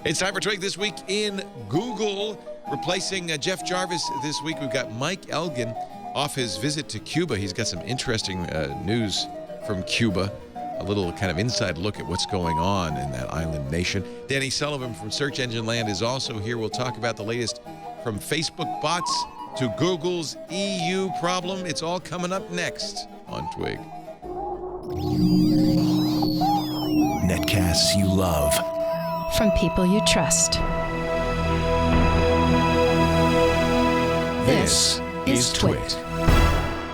It's time for Twig This Week in Google. Replacing Jeff Jarvis this week, we've got Mike Elgan off his visit to Cuba. He's got some interesting news from Cuba, a little kind of inside look at what's going on in that island nation. Danny Sullivan from Search Engine Land is also here. We'll talk about the latest from Facebook bots to Google's EU problem. It's all coming up next on Twig. Netcasts you love. From people you trust. This is Twig.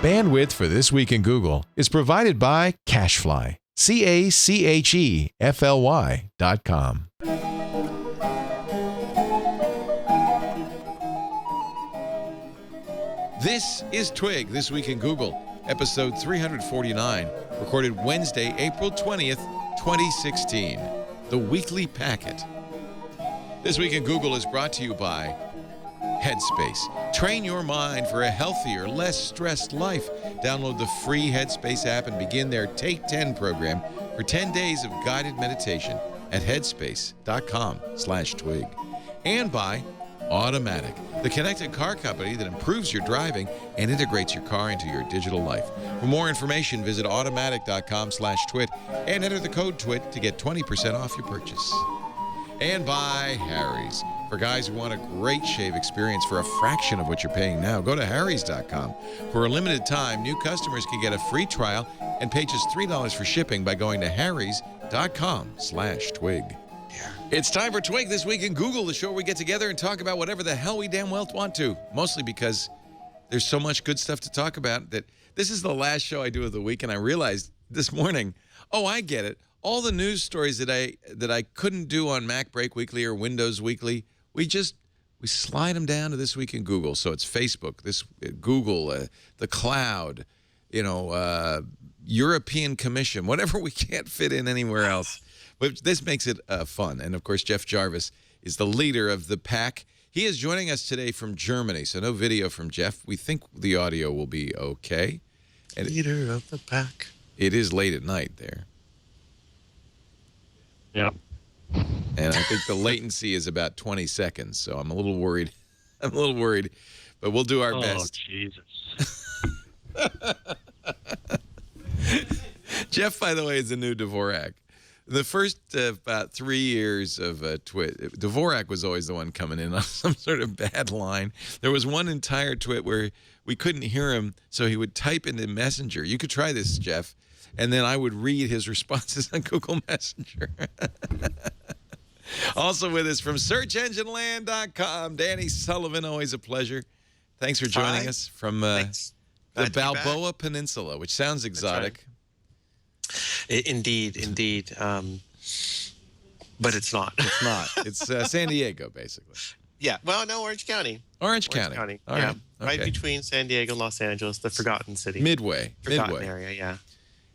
Bandwidth for This Week in Google is provided by Cachefly. CACHEFLY.com. This is Twig This Week in Google, episode 349, recorded Wednesday, April 20th, 2016. The Weekly Packet. This Week in Google is brought to you by Headspace. Train your mind for a healthier, less stressed life. Download the free Headspace app and begin their Take 10 program for 10 days of guided meditation at headspace.com/twig. And by Automatic, the connected car company that improves your driving and integrates your car into your digital life. For more information, visit automatic.com/twit and enter the code TWIT to get 20% off your purchase. And by Harry's. For guys who want a great shave experience for a fraction of what you're paying now, go to harrys.com. For a limited time, new customers can get a free trial and pay just $3 for shipping by going to harrys.com/twig. It's time for Twig This Week in Google, the show where we get together and talk about whatever the hell we damn well want to. Mostly because there's so much good stuff to talk about that this is the last show I do of the week, and I realized this morning, oh, I get it. All the news stories that I couldn't do on Mac Break Weekly or Windows Weekly, we slide them down to This Week in Google. So it's Facebook, Google, the cloud, European Commission, whatever we can't fit in anywhere else. But this makes it fun. And, of course, Jeff Jarvis is the leader of the pack. He is joining us today from Germany, so no video from Jeff. We think the audio will be okay. And leader of the pack. It is late at night there. Yeah. And I think the latency is about 20 seconds, so I'm a little worried. But we'll do our best. Oh, Jesus. Jeff, by the way, is the new Dvorak. The first about 3 years of Twit, Dvorak was always the one coming in on some sort of bad line. There was one entire Twit where we couldn't hear him, so he would type into Messenger. You could try this, Jeff. And then I would read his responses on Google Messenger. Also with us from SearchEngineLand.com, Danny Sullivan, always a pleasure. Thanks for joining us from the Balboa Peninsula, which sounds exotic. Right. Indeed. But it's not. It's not. It's San Diego, basically. Yeah. Well, no, Orange County. Orange County. All right. Right between San Diego and Los Angeles, the Forgotten City. Midway. Area, yeah.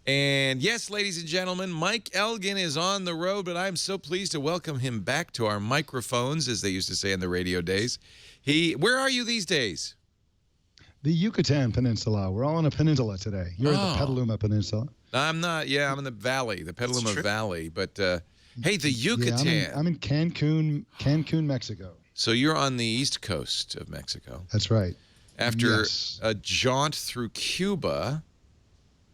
And yes, ladies and gentlemen, Mike Elgan is on the road, but I'm so pleased to welcome him back to our microphones, as they used to say in the radio days. Where are you these days? The Yucatan Peninsula. We're all on a peninsula today. You're in the Petaluma Peninsula. I'm not. Yeah, I'm in the valley, the Petaluma Valley. But, hey, the Yucatan. Yeah, I'm in Cancun, Mexico. So you're on the east coast of Mexico. That's right. After a jaunt through Cuba.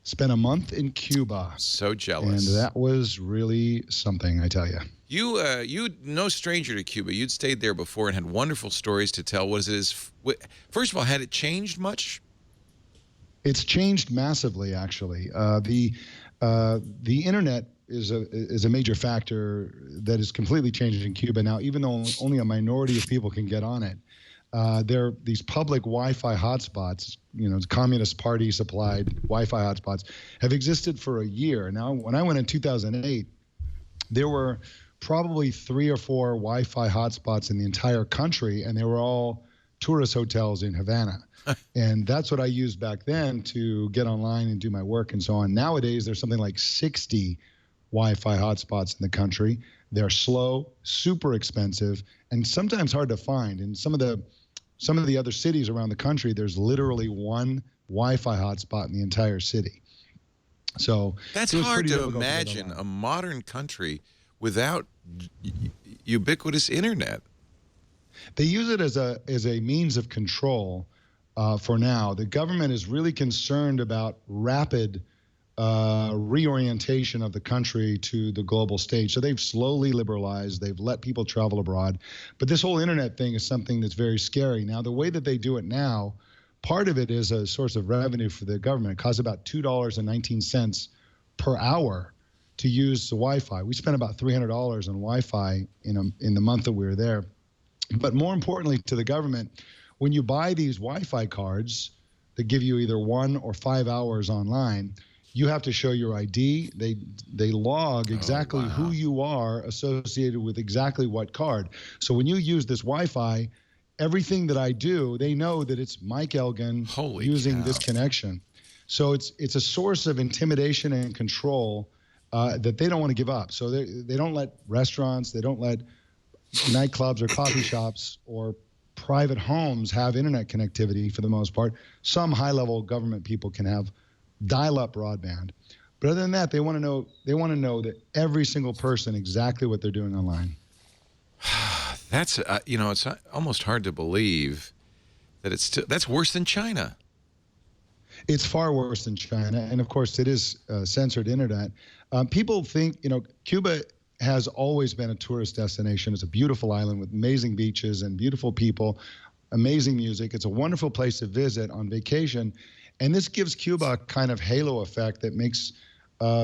Spent a month in Cuba. So jealous. And that was really something, I tell you. You no stranger to Cuba. You'd stayed there before and had wonderful stories to tell. First of all, had it changed much? It's changed massively, actually. The internet is a major factor that is completely changed in Cuba now. Even though only a minority of people can get on it, there are these public Wi-Fi hotspots. Communist Party supplied Wi-Fi hotspots have existed for a year now. When I went in 2008, there were probably 3 or 4 Wi-Fi hotspots in the entire country, and they were all tourist hotels in Havana. And that's what I used back then to get online and do my work and so on. Nowadays, there's something like 60 Wi-Fi hotspots in the country. They're slow, super expensive, and sometimes hard to find. And some of the other cities around the country, there's literally one Wi-Fi hotspot in the entire city. So that's hard to imagine a modern country without ubiquitous internet. They use it as a means of control for now. The government is really concerned about rapid reorientation of the country to the global stage. So they've slowly liberalized. They've let people travel abroad. But this whole internet thing is something that's very scary. Now, the way that they do it now, part of it is a source of revenue for the government. It costs about $2.19 per hour to use the Wi-Fi. We spent about $300 on Wi-Fi in the month that we were there. But more importantly to the government, when you buy these Wi-Fi cards that give you either 1 or 5 hours online, you have to show your ID. They log exactly who you are associated with exactly what card. So when you use this Wi-Fi, everything that I do, they know that it's Mike Elgan using this connection. So it's a source of intimidation and control that they don't want to give up. So they don't let restaurants, they don't let nightclubs or coffee shops or private homes have internet connectivity for the most part. Some high-level government people can have dial-up broadband, but other than that, they want to know that every single person exactly what they're doing online. That's it's almost hard to believe that that's worse than China. It's far worse than China, and of course, it is censored internet. People think Cuba has always been a tourist destination. It's a beautiful island with amazing beaches and beautiful people, amazing music. It's a wonderful place to visit on vacation. And this gives Cuba a kind of halo effect that makes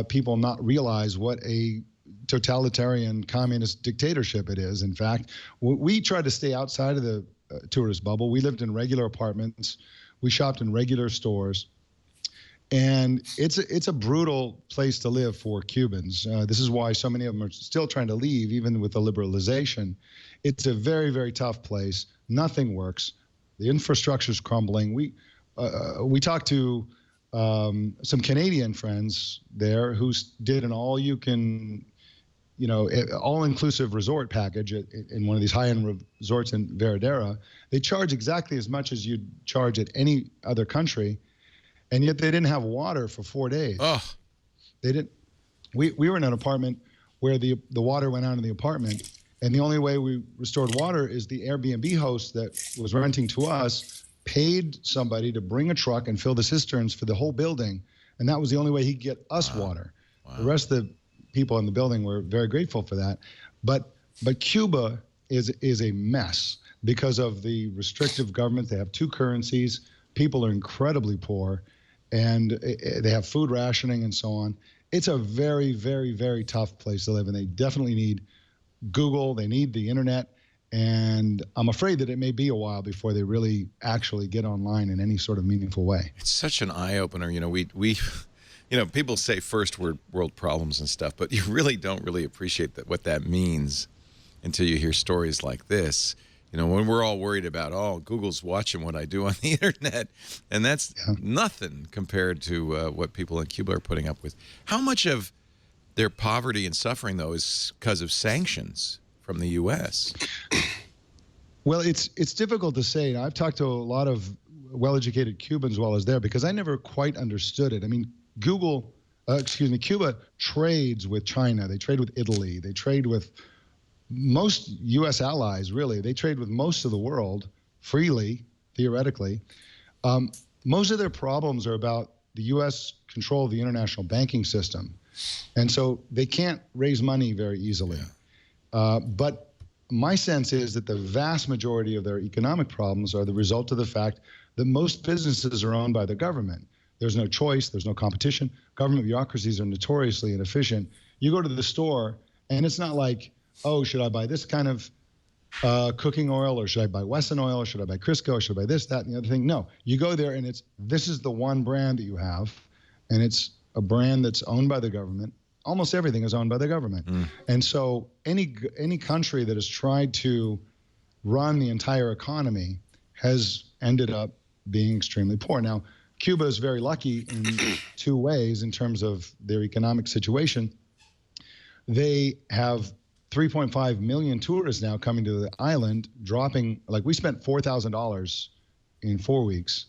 people not realize what a totalitarian communist dictatorship it is. In fact, we tried to stay outside of the tourist bubble. We lived in regular apartments. We shopped in regular stores. And it's a brutal place to live for Cubans. This is why so many of them are still trying to leave, even with the liberalization. It's a very, very tough place. Nothing works. The infrastructure is crumbling. We talked to some Canadian friends there who did an all-inclusive resort package in one of these high-end resorts in Veradera. They charge exactly as much as you'd charge at any other country, and yet they didn't have water for 4 days. Oh. They didn't. We were in an apartment where the water went out in the apartment, and the only way we restored water is the Airbnb host that was renting to us paid somebody to bring a truck and fill the cisterns for the whole building, and that was the only way he could get us water. Wow. The rest of the people in the building were very grateful for that. But Cuba is a mess because of the restrictive government. They have two currencies. People are incredibly poor, and they have food rationing and so on. It's a very, very, very tough place to live, and they definitely need Google. They need the internet. And I'm afraid that it may be a while before they really actually get online in any sort of meaningful way. It's such an eye-opener. People say first world problems and stuff, but you really don't really appreciate what that means until you hear stories like this. When we're all worried about, Google's watching what I do on the internet, and that's nothing compared to what people in Cuba are putting up with. How much of their poverty and suffering, though, is because of sanctions from the U.S.? Well, it's difficult to say. I've talked to a lot of well-educated Cubans while I was there because I never quite understood it. I mean, Cuba trades with China. They trade with Italy. They trade with most U.S. allies, really. They trade with most of the world freely, theoretically. Most of their problems are about the U.S. control of the international banking system. And so they can't raise money very easily. But my sense is that the vast majority of their economic problems are the result of the fact that most businesses are owned by the government. There's no choice. There's no competition. Government bureaucracies are notoriously inefficient. You go to the store, and it's not like, should I buy this kind of cooking oil, or should I buy Wesson oil, or should I buy Crisco, or should I buy this, that, and the other thing? No. You go there, and this is the one brand that you have, and it's a brand that's owned by the government. Almost everything is owned by the government. And so any country that has tried to run the entire economy has ended up being extremely poor. Now, Cuba is very lucky in two ways in terms of their economic situation. They have 3.5 million tourists now coming to the island, dropping, we spent $4,000 in 4 weeks.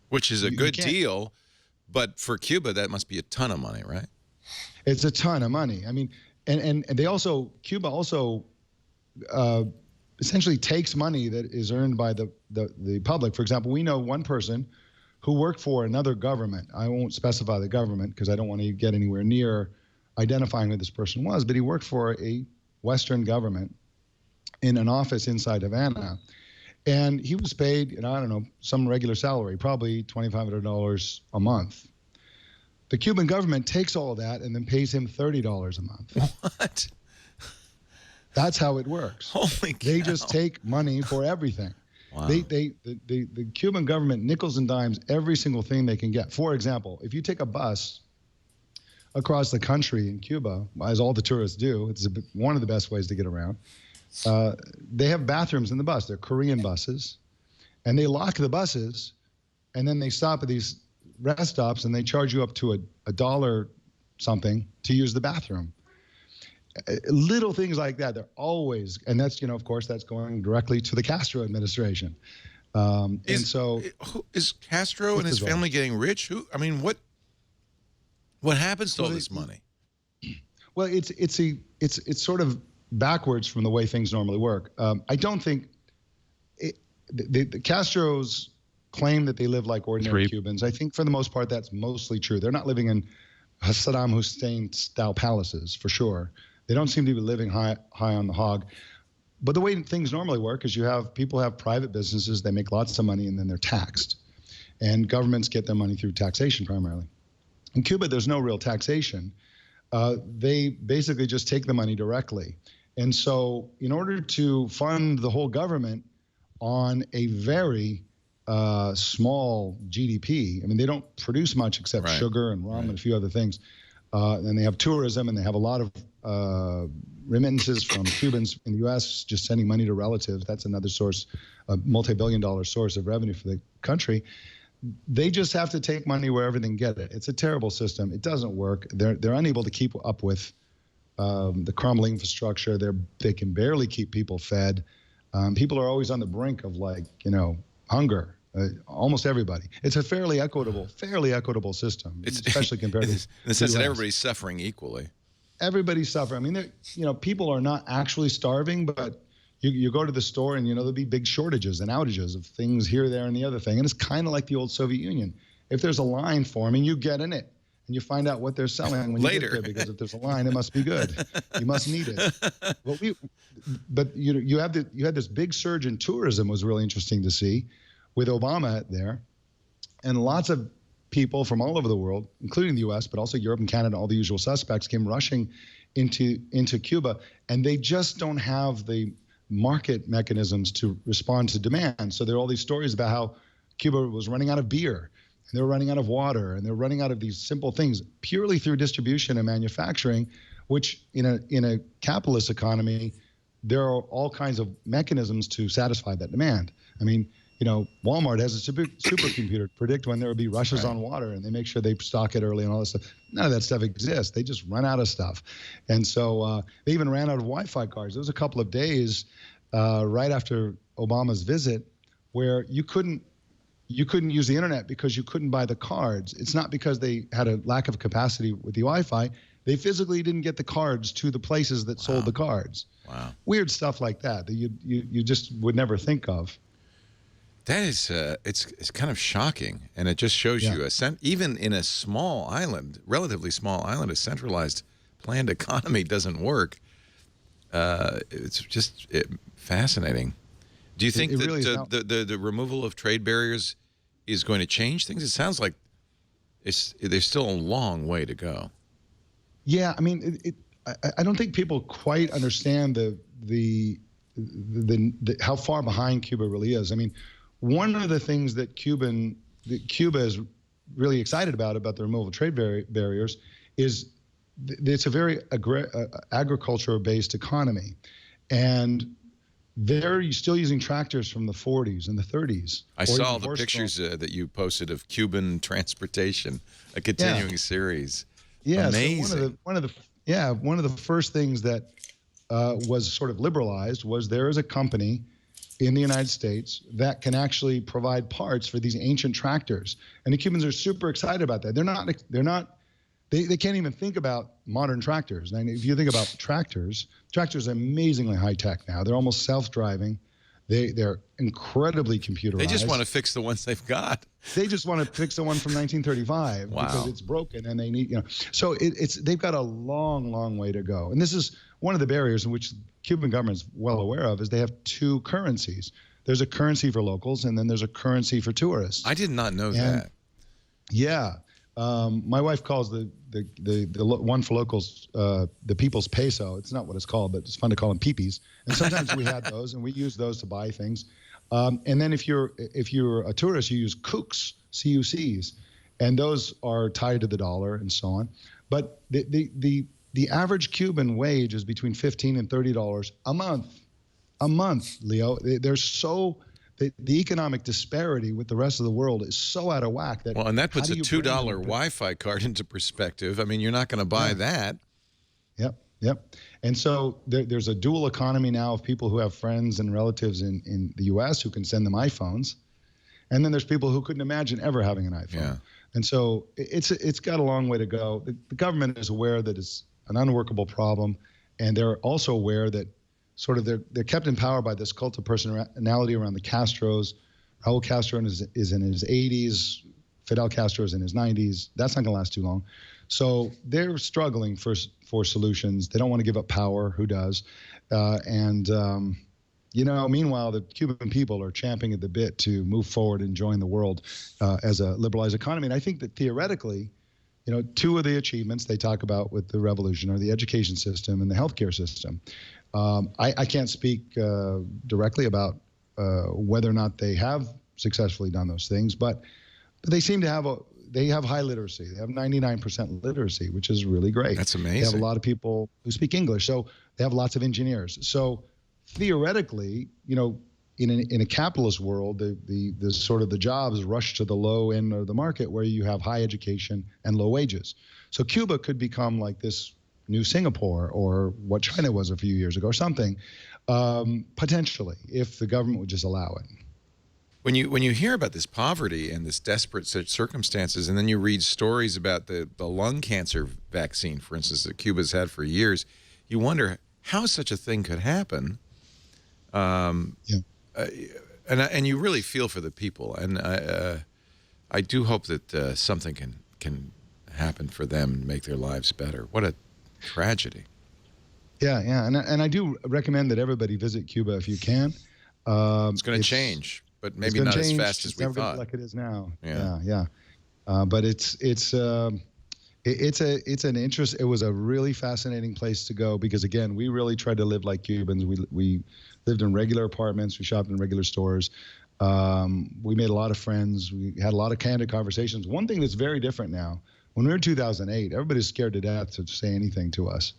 Which is a good deal. But for Cuba, that must be a ton of money, right? It's a ton of money. I mean, and they also, Cuba also essentially takes money that is earned by the public. For example, we know one person who worked for another government. I won't specify the government because I don't want to get anywhere near identifying who this person was, but he worked for a Western government in an office inside Havana. And he was paid, I don't know, some regular salary, probably $2,500 a month. The Cuban government takes all of that and then pays him $30 a month. What? That's how it works. Holy cow. They just take money for everything. Wow. The Cuban government nickels and dimes every single thing they can get. For example, if you take a bus across the country in Cuba, as all the tourists do, it's one of the best ways to get around. They have bathrooms in the bus. They're Korean buses, and they lock the buses, and then they stop at these rest stops, and they charge you up to a dollar something to use the bathroom. Little things like that. They're always, and that's, of course, that's going directly to the Castro administration. Is Castro and his family getting rich? What happens to all this money? Well, it's sort of backwards from the way things normally work. I don't think the Castros claim that they live like ordinary Cubans. I think for the most part that's mostly true. They're not living in Saddam Hussein style palaces for sure. They don't seem to be living high on the hog. But the way things normally work is people have private businesses, they make lots of money, and then they're taxed. And governments get their money through taxation primarily. In Cuba, there's no real taxation. They basically just take the money directly. And so in order to fund the whole government on a very small GDP, they don't produce much except sugar and rum and a few other things. And they have tourism, and they have a lot of remittances from Cubans in the U.S. just sending money to relatives. That's another source, a multi-billion-dollar source of revenue for the country. They just have to take money wherever they can get it. It's a terrible system. It doesn't work. They're unable to keep up with the crumbling infrastructure. They can barely keep people fed. People are always on the brink of hunger. Almost everybody. It's a fairly equitable system, especially compared to the sense that everybody's suffering equally. Everybody's suffering. People are not actually starving, but you go to the store and there'll be big shortages and outages of things here, there, and the other thing. And it's kind of like the old Soviet Union. If there's a line forming, you get in it and you find out what they're selling when you get there, because if there's a line, it must be good. You must need it. But you had this big surge in tourism. Was really interesting to see with Obama there, and lots of people from all over the world, including the U.S., but also Europe and Canada, all the usual suspects, came rushing into Cuba, and they just don't have the market mechanisms to respond to demand. So there are all these stories about how Cuba was running out of beer, and they were running out of water, and they're running out of these simple things purely through distribution and manufacturing, which in a capitalist economy, there are all kinds of mechanisms to satisfy that demand. Walmart has a supercomputer to predict when there will be rushes on water, and they make sure they stock it early and all this stuff. None of that stuff exists. They just run out of stuff. And so they even ran out of Wi-Fi cards. There was a couple of days right after Obama's visit where you couldn't use the internet because you couldn't buy the cards. It's not because they had a lack of capacity with the Wi-Fi. They physically didn't get the cards to the places that sold the cards. Wow. Weird stuff like that you just would never think of. That is, it's kind of shocking, and it just shows you even in a small island, relatively small island, a centralized planned economy doesn't work. It's just fascinating. Do you think that the removal of trade barriers is going to change things? It sounds like there's still a long way to go. Yeah, I don't think people quite understand the how far behind Cuba really is. One of the things that Cuba is really excited about the removal of trade barriers is it's a very agriculture-based economy, and they're still using tractors from the 40s and the 30s. I saw the pictures that you posted of Cuban transportation, a continuing series. Yeah, amazing. So one of the first things that was sort of liberalized was there is a company in the United States that can actually provide parts for these ancient tractors, and the Cubans are super excited about that. They're not They can't even think about modern tractors. And if you think about tractors are amazingly high tech now. They're almost self-driving. They're incredibly computerized. They just want to fix the ones they've got. They just want to fix the one from 1935 Wow. because it's broken and they need, So they've got a long, long way to go. And this is one of the barriers in which the Cuban government is well aware of, is they have two currencies. There's a currency for locals and then there's a currency for tourists. I did not know that. Yeah. My wife calls the one for locals the people's peso. It's not what it's called, but it's fun to call them peepees. And sometimes we had those, and we use those to buy things. And then if you're a tourist, you use CUCs, CUCs, and those are tied to the dollar and so on. But the average Cuban wage is between $15 and $30 a month. A month, Leo. The economic disparity with the rest of the world is so out of whack that. Well, and that puts a $2 Wi-Fi card into perspective. I mean, you're not going to buy that. Yep. And so there's a dual economy now of people who have friends and relatives in the U.S. who can send them iPhones, and then there's people who couldn't imagine ever having an iPhone. Yeah. And so it's got a long way to go. The government is aware that it's an unworkable problem, and they're also aware that sort of they're kept in power by this cult of personality around the Castros. Raul Castro is in his 80s. Fidel Castro is in his 90s. That's not going to last too long. So they're struggling for solutions. They don't want to give up power. Who does? Meanwhile, the Cuban people are champing at the bit to move forward and join the world as a liberalized economy. And I think that theoretically, two of the achievements they talk about with the revolution are the education system and the healthcare system. I can't speak directly about whether or not they have successfully done those things, but they seem to have high literacy. They have 99% literacy, which is really great. That's amazing. They have a lot of people who speak English, so they have lots of engineers. So theoretically, in a capitalist world, the sort of the jobs rush to the low end of the market where you have high education and low wages. So Cuba could become like this new Singapore or what China was a few years ago or something, potentially, if the government would just allow it. When you hear about this poverty and this desperate circumstances, and then you read stories about the lung cancer vaccine, for instance, that Cuba's had for years, you wonder how such a thing could happen. And you really feel for the people, and I do hope that something can happen for them and make their lives better. What a tragedy. Yeah, and I do recommend that everybody visit Cuba if you can. It's going to change, but maybe not as fast as we thought. It's never like it is now. Yeah. But it's an interest. It was a really fascinating place to go because again, we really tried to live like Cubans. We lived in regular apartments. We shopped in regular stores. We made a lot of friends. We had a lot of candid conversations. One thing that's very different now. When we were in 2008, everybody's scared to death to say anything to us.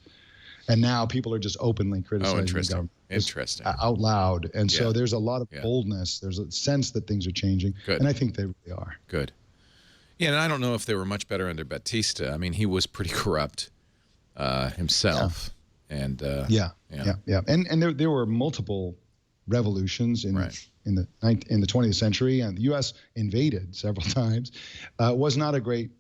And now people are just openly criticizing the government. Interesting. Out loud. And so there's a lot of boldness. There's a sense that things are changing. Good. And I think they really are. Good. Yeah, and I don't know if they were much better under Batista. I mean, he was pretty corrupt himself. Yeah. And And there were multiple revolutions in the 20th century, and the U.S. invaded several times. It was not a great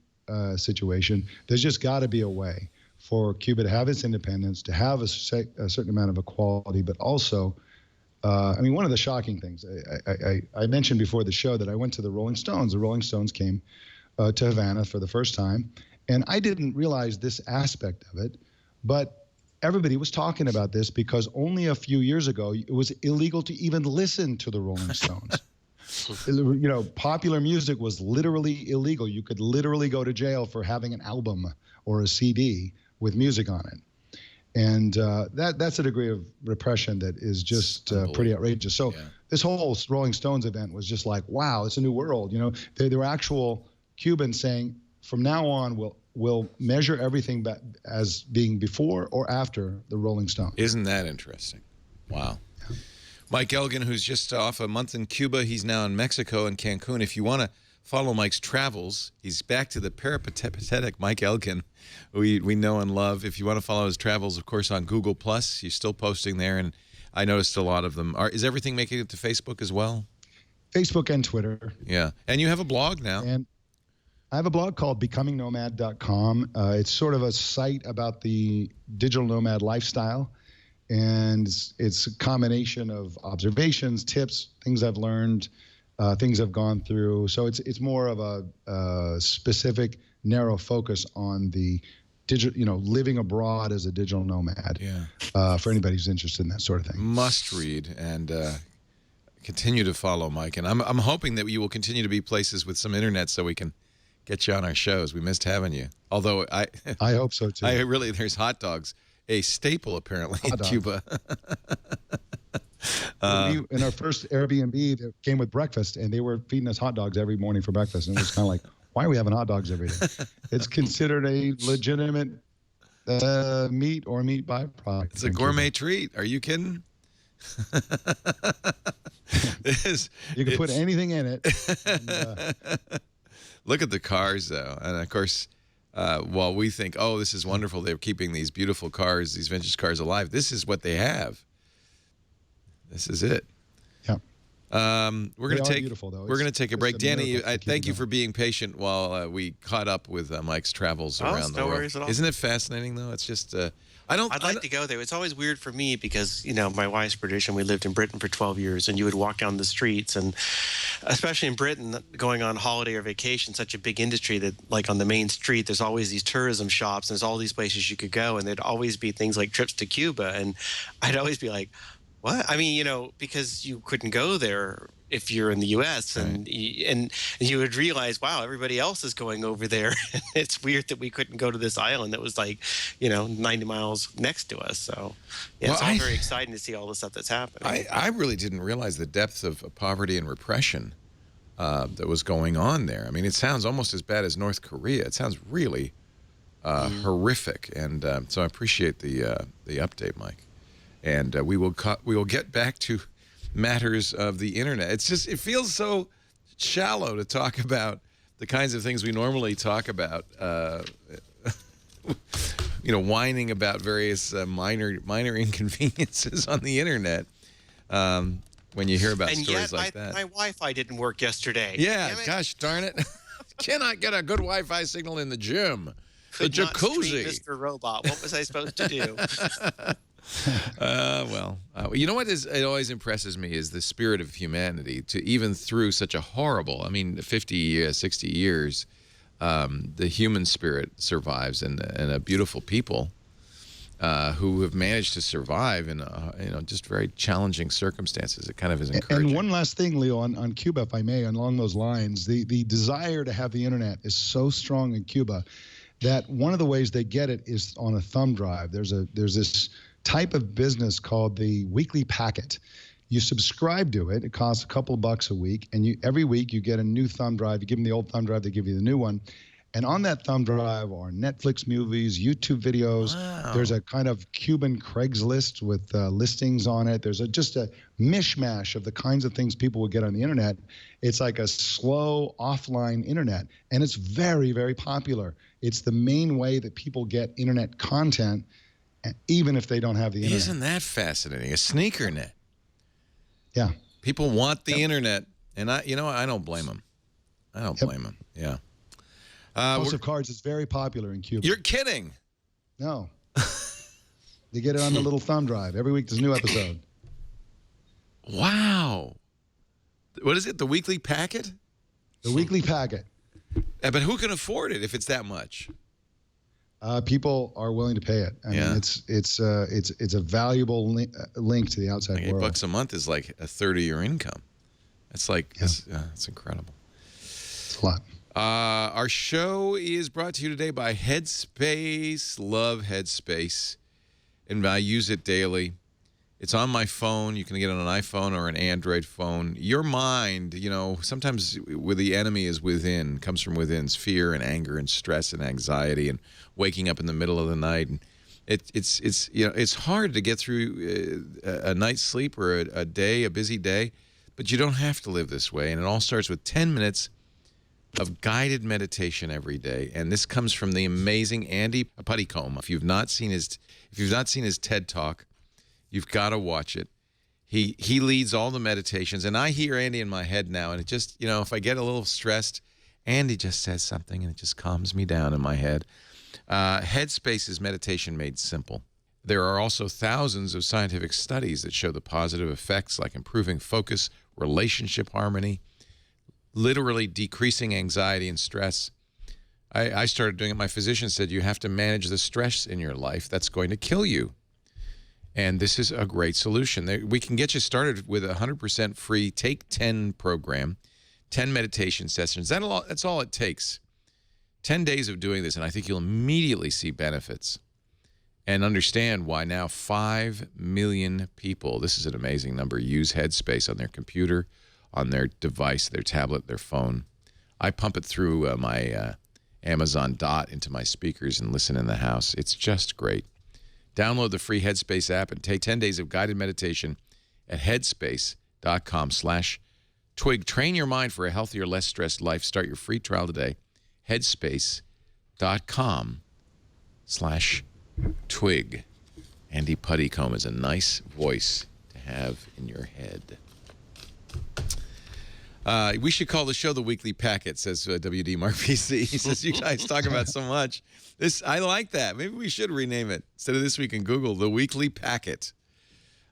situation. There's just got to be a way for Cuba to have its independence, to have a certain amount of equality, but also, one of the shocking things, I mentioned before the show that I went to the Rolling Stones. The Rolling Stones came to Havana for the first time, and I didn't realize this aspect of it, but everybody was talking about this because only a few years ago, it was illegal to even listen to the Rolling Stones. Popular music was literally illegal. You could literally go to jail for having an album or a CD with music on it. And that's a degree of repression that is just pretty outrageous. So this whole Rolling Stones event was just like, wow, it's a new world. There were actual Cubans saying, from now on, we'll measure everything as being before or after the Rolling Stones. Isn't that interesting? Wow. Mike Elgan, who's just off a month in Cuba, he's now in Mexico and Cancun. If you want to follow Mike's travels, he's back to the peripatetic Mike Elgan we know and love. If you want to follow his travels, of course, on Google+, he's still posting there, and I noticed a lot of them. Is everything making it to Facebook as well? Facebook and Twitter. Yeah. And you have a blog now. And I have a blog called becomingnomad.com. It's sort of a site about the digital nomad lifestyle. And it's a combination of observations, tips, things I've learned, things I've gone through. So it's more of a specific, narrow focus on the digital, living abroad as a digital nomad. Yeah. For anybody who's interested in that sort of thing. Must read and continue to follow Mike. And I'm hoping that you will continue to be places with some internet so we can get you on our shows. We missed having you. Although I hope so too. There's hot dogs, a staple apparently in Cuba. In our first Airbnb, that came with breakfast, and they were feeding us hot dogs every morning for breakfast. And it was kind of like, why are we having hot dogs every day? It's considered a legitimate meat or meat byproduct. It's a gourmet treat. Are you kidding? You can put anything in it. And, look at the cars, though. And, of course, while we think, oh, this is wonderful, they're keeping these beautiful cars, these vintage cars alive, this is what they have. This is it. Yeah. We're going to take a break. Danny, I thank you going. for being patient while we caught up with Mike's travels around the no world. worries at all. Isn't it fascinating, though? It's just I'd like to go there. It's always weird for me because, my wife's British and we lived in Britain for 12 years, and you would walk down the streets, and especially in Britain, going on holiday or vacation, such a big industry that, like, on the main street, there's always these tourism shops, and there's all these places you could go, and there'd always be things like trips to Cuba, and I'd always be like, what? I mean, because you couldn't go there if you're in the U.S. and you would realize, wow, everybody else is going over there. It's weird that we couldn't go to this island that was like, 90 miles next to us. So, yeah, it's all very exciting to see all the stuff that's happening. I really didn't realize the depth of poverty and repression that was going on there. I mean, it sounds almost as bad as North Korea. It sounds really horrific, and so I appreciate the update, Mike. And we will get back to matters of the internet. It feels so shallow to talk about the kinds of things we normally talk about. Whining about various minor inconveniences on the internet. When you hear about stories like that. My Wi-Fi didn't work yesterday. Yeah, gosh darn it! Cannot get a good Wi-Fi signal in the gym. Could the not jacuzzi. stream Mr. Robot. What was I supposed to do? You know what it always impresses me is the spirit of humanity to even through such a horrible, 50, 60 years, the human spirit survives and a beautiful people who have managed to survive in just very challenging circumstances. It kind of is encouraging. And one last thing, Leo, on Cuba, if I may, along those lines, the desire to have the internet is so strong in Cuba that one of the ways they get it is on a thumb drive. There's this type of business called the weekly packet. You subscribe to it. It costs a couple of bucks a week, and every week you get a new thumb drive. You give them the old thumb drive, they give you the new one. And on that thumb drive are Netflix movies, YouTube videos. Wow. There's a kind of Cuban Craigslist with listings on it. There's just a mishmash of the kinds of things people would get on the internet. It's like a slow offline internet, and it's very, very popular. It's the main way that people get internet content, even if they don't have the internet. Isn't that fascinating? A sneaker net. Yeah. People want the internet, and I don't blame them. I don't blame them. Yeah. House of Cards is very popular in Cuba. You're kidding. No. They get it on the little thumb drive. Every week there's a new episode. Wow. What is it? The weekly packet? The weekly packet. But who can afford it if it's that much? People are willing to pay it. I mean, it's a valuable link to the outside world. $8 a month is like a third of your income. It's like it's incredible. It's a lot. Our show is brought to you today by Headspace. Love Headspace, and I use it daily. It's on my phone. You can get it on an iPhone or an Android phone. Your mind, sometimes where the enemy is within, comes from within, it's fear and anger and stress and anxiety and waking up in the middle of the night. And it's hard to get through a night's sleep or a busy day, but you don't have to live this way. And it all starts with 10 minutes of guided meditation every day. And this comes from the amazing Andy Puttycombe. If you've not seen his TED Talk, you've got to watch it. He leads all the meditations, and I hear Andy in my head now, and it just, if I get a little stressed Andy just says something, and it just calms me down in my head. Headspace is meditation made simple. There are also thousands of scientific studies that show the positive effects like improving focus, relationship harmony, literally decreasing anxiety and stress. I started doing it. My physician said you have to manage the stress in your life. That's going to kill you. And this is a great solution. We can get you started with a 100% free Take 10 program, 10 meditation sessions. That's all it takes. 10 days of doing this, and I think you'll immediately see benefits and understand why now 5 million people, this is an amazing number, use Headspace on their computer, on their device, their tablet, their phone. I pump it through my Amazon Dot into my speakers and listen in the house. It's just great. Download the free Headspace app and take 10 days of guided meditation at headspace.com/twig. Train your mind for a healthier, less stressed life. Start your free trial today. Headspace.com/twig. Andy Puttycombe is a nice voice to have in your head. We should call the show the Weekly Packet, says WD Mark PC. He says, you guys talk about so much. I like that. Maybe we should rename it. Instead of This Week in Google, the Weekly Packet.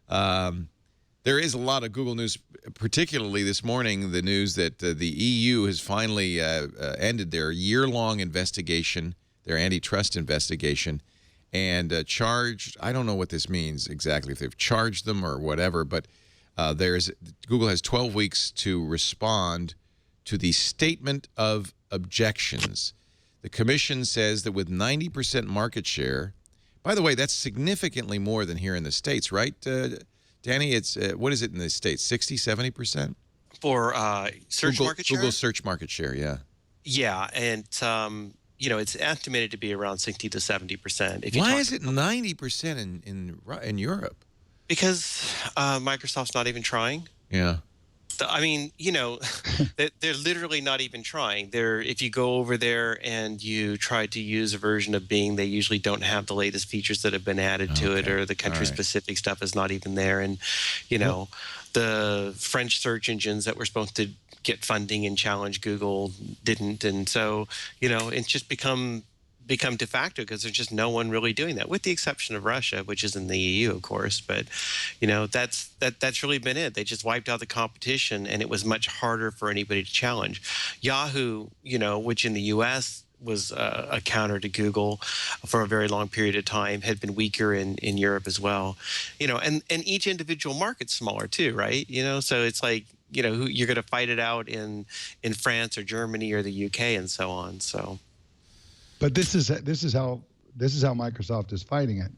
There is a lot of Google news, particularly this morning, the news that the EU has finally ended their year-long investigation, their antitrust investigation, and charged, I don't know what this means exactly, if they've charged them or whatever, but Google has 12 weeks to respond to the statement of objections. The commission says that with 90% market share, by the way, that's significantly more than here in the States, right, Danny? It's what is it in the States, 60, 70%? For search market share? Google search market share, yeah. Yeah, and it's estimated to be around 60 to 70%. Why is it 90% in Europe? Because Microsoft's not even trying. Yeah. I mean, they're literally not even trying. If you go over there and you try to use a version of Bing, they usually don't have the latest features that have been added to it, or the country-specific stuff is not even there. And, the French search engines that were supposed to get funding and challenge Google didn't. And so, it's just become de facto because there's just no one really doing that, with the exception of Russia, which is in the EU, of course. But that's really been it. They just wiped out the competition, and it was much harder for anybody to challenge. Yahoo, which in the US was a counter to Google for a very long period of time, had been weaker in Europe as well. And each individual market's smaller too, right? So it's like, you're going to fight it out in France or Germany or the UK and so on. So. But this is how Microsoft is fighting it.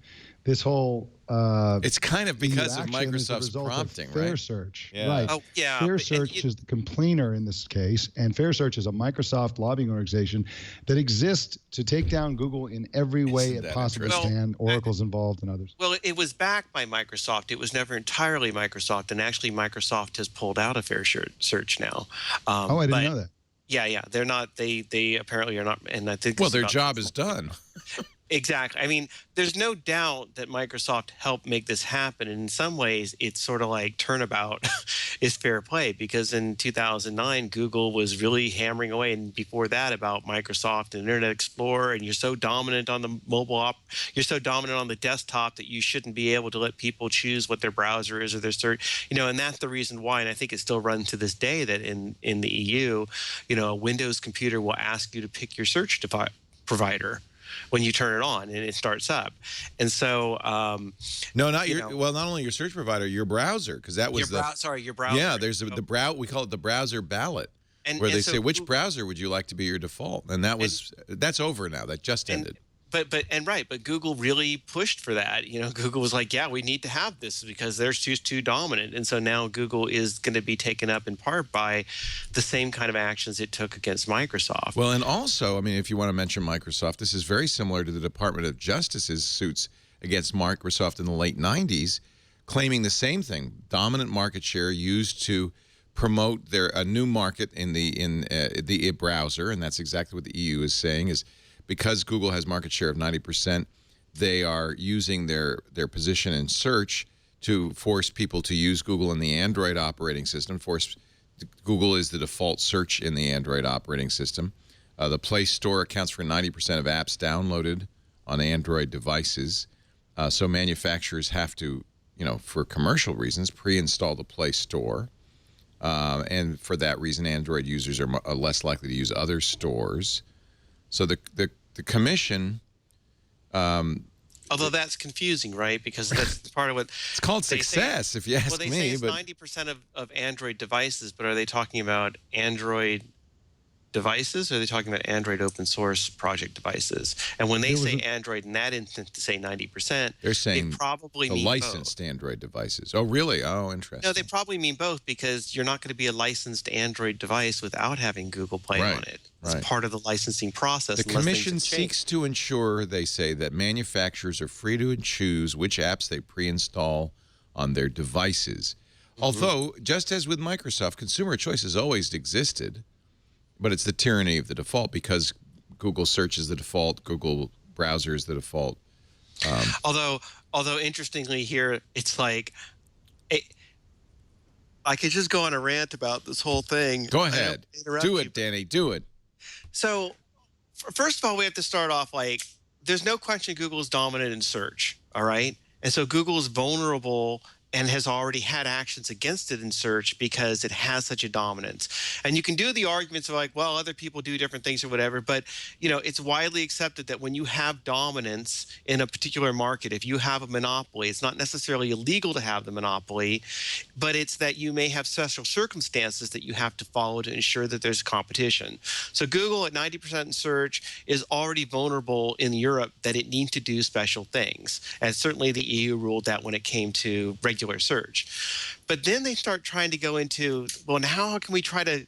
This whole it's kind of because of Microsoft's prompting, Fair right? Search, yeah. right? Oh, yeah. Fair Search is the complainer in this case, and Fair Search is a Microsoft lobbying organization that exists to take down Google in every way it possibly can. Oracle's involved and others. Well, it was backed by Microsoft. It was never entirely Microsoft, and actually Microsoft has pulled out of Fair Search now. I didn't know that. Yeah, they're not. They apparently are not, and I think. Well, their job is done. Exactly. I mean, there's no doubt that Microsoft helped make this happen. And in some ways, it's sort of like turnabout is fair play, because in 2009, Google was really hammering away, and before that, about Microsoft and Internet Explorer. And you're so dominant on the you're so dominant on the desktop that you shouldn't be able to let people choose what their browser is or their search. And that's the reason why. And I think it still runs to this day that in the EU, a Windows computer will ask you to pick your search provider when you turn it on and it starts up. And so no, not not only your search provider, your browser, because that was your browser. Yeah, there's we call it the browser ballot, where they say which browser would you like to be your default, and that's over now. That just ended. But Google really pushed for that. Google was like, yeah, we need to have this because they're too dominant. And so now Google is going to be taken up in part by the same kind of actions it took against Microsoft. Well, and also, I mean, if you want to mention Microsoft, this is very similar to the Department of Justice's suits against Microsoft in the late 90s, claiming the same thing: dominant market share used to promote a new market in the browser, and that's exactly what the EU is saying is. Because Google has market share of 90%, they are using their position in search to force people to use Google in the Android operating system, force Google is the default search in the Android operating system. The Play Store accounts for 90% of apps downloaded on Android devices. So manufacturers have to, for commercial reasons, pre-install the Play Store. And for that reason, Android users are less likely to use other stores. So the commission... although that's confusing, right? Because that's part of what... It's called success, if you ask me. Well, they say it's 90% of Android devices, but are they talking about Android devices, or are they talking about Android open source project devices? And when they say Android in that instance to say 90%, they're saying they probably the mean licensed both. Android devices. Oh, really? Oh, interesting. No, they probably mean both, because you're not going to be a licensed Android device without having Google Play on it. It's part of the licensing process. The commission seeks to ensure, they say, that manufacturers are free to choose which apps they pre-install on their devices. Although, just as with Microsoft, consumer choice has always existed. But it's the tyranny of the default, because Google search is the default, Google browser is the default. Although interestingly here, it's like, I could just go on a rant about this whole thing. Go ahead. Do it, Danny. Do it. So, first of all, we have to start off like, there's no question Google is dominant in search, all right? And so Google is vulnerable and has already had actions against it in search because it has such a dominance. And you can do the arguments of like, well, other people do different things or whatever, but it's widely accepted that when you have dominance in a particular market, if you have a monopoly, it's not necessarily illegal to have the monopoly, but it's that you may have special circumstances that you have to follow to ensure that there's competition. So Google at 90% in search is already vulnerable in Europe that it needs to do special things. And certainly the EU ruled that when it came to regular search. But then they start trying to go into, well, now how can we try to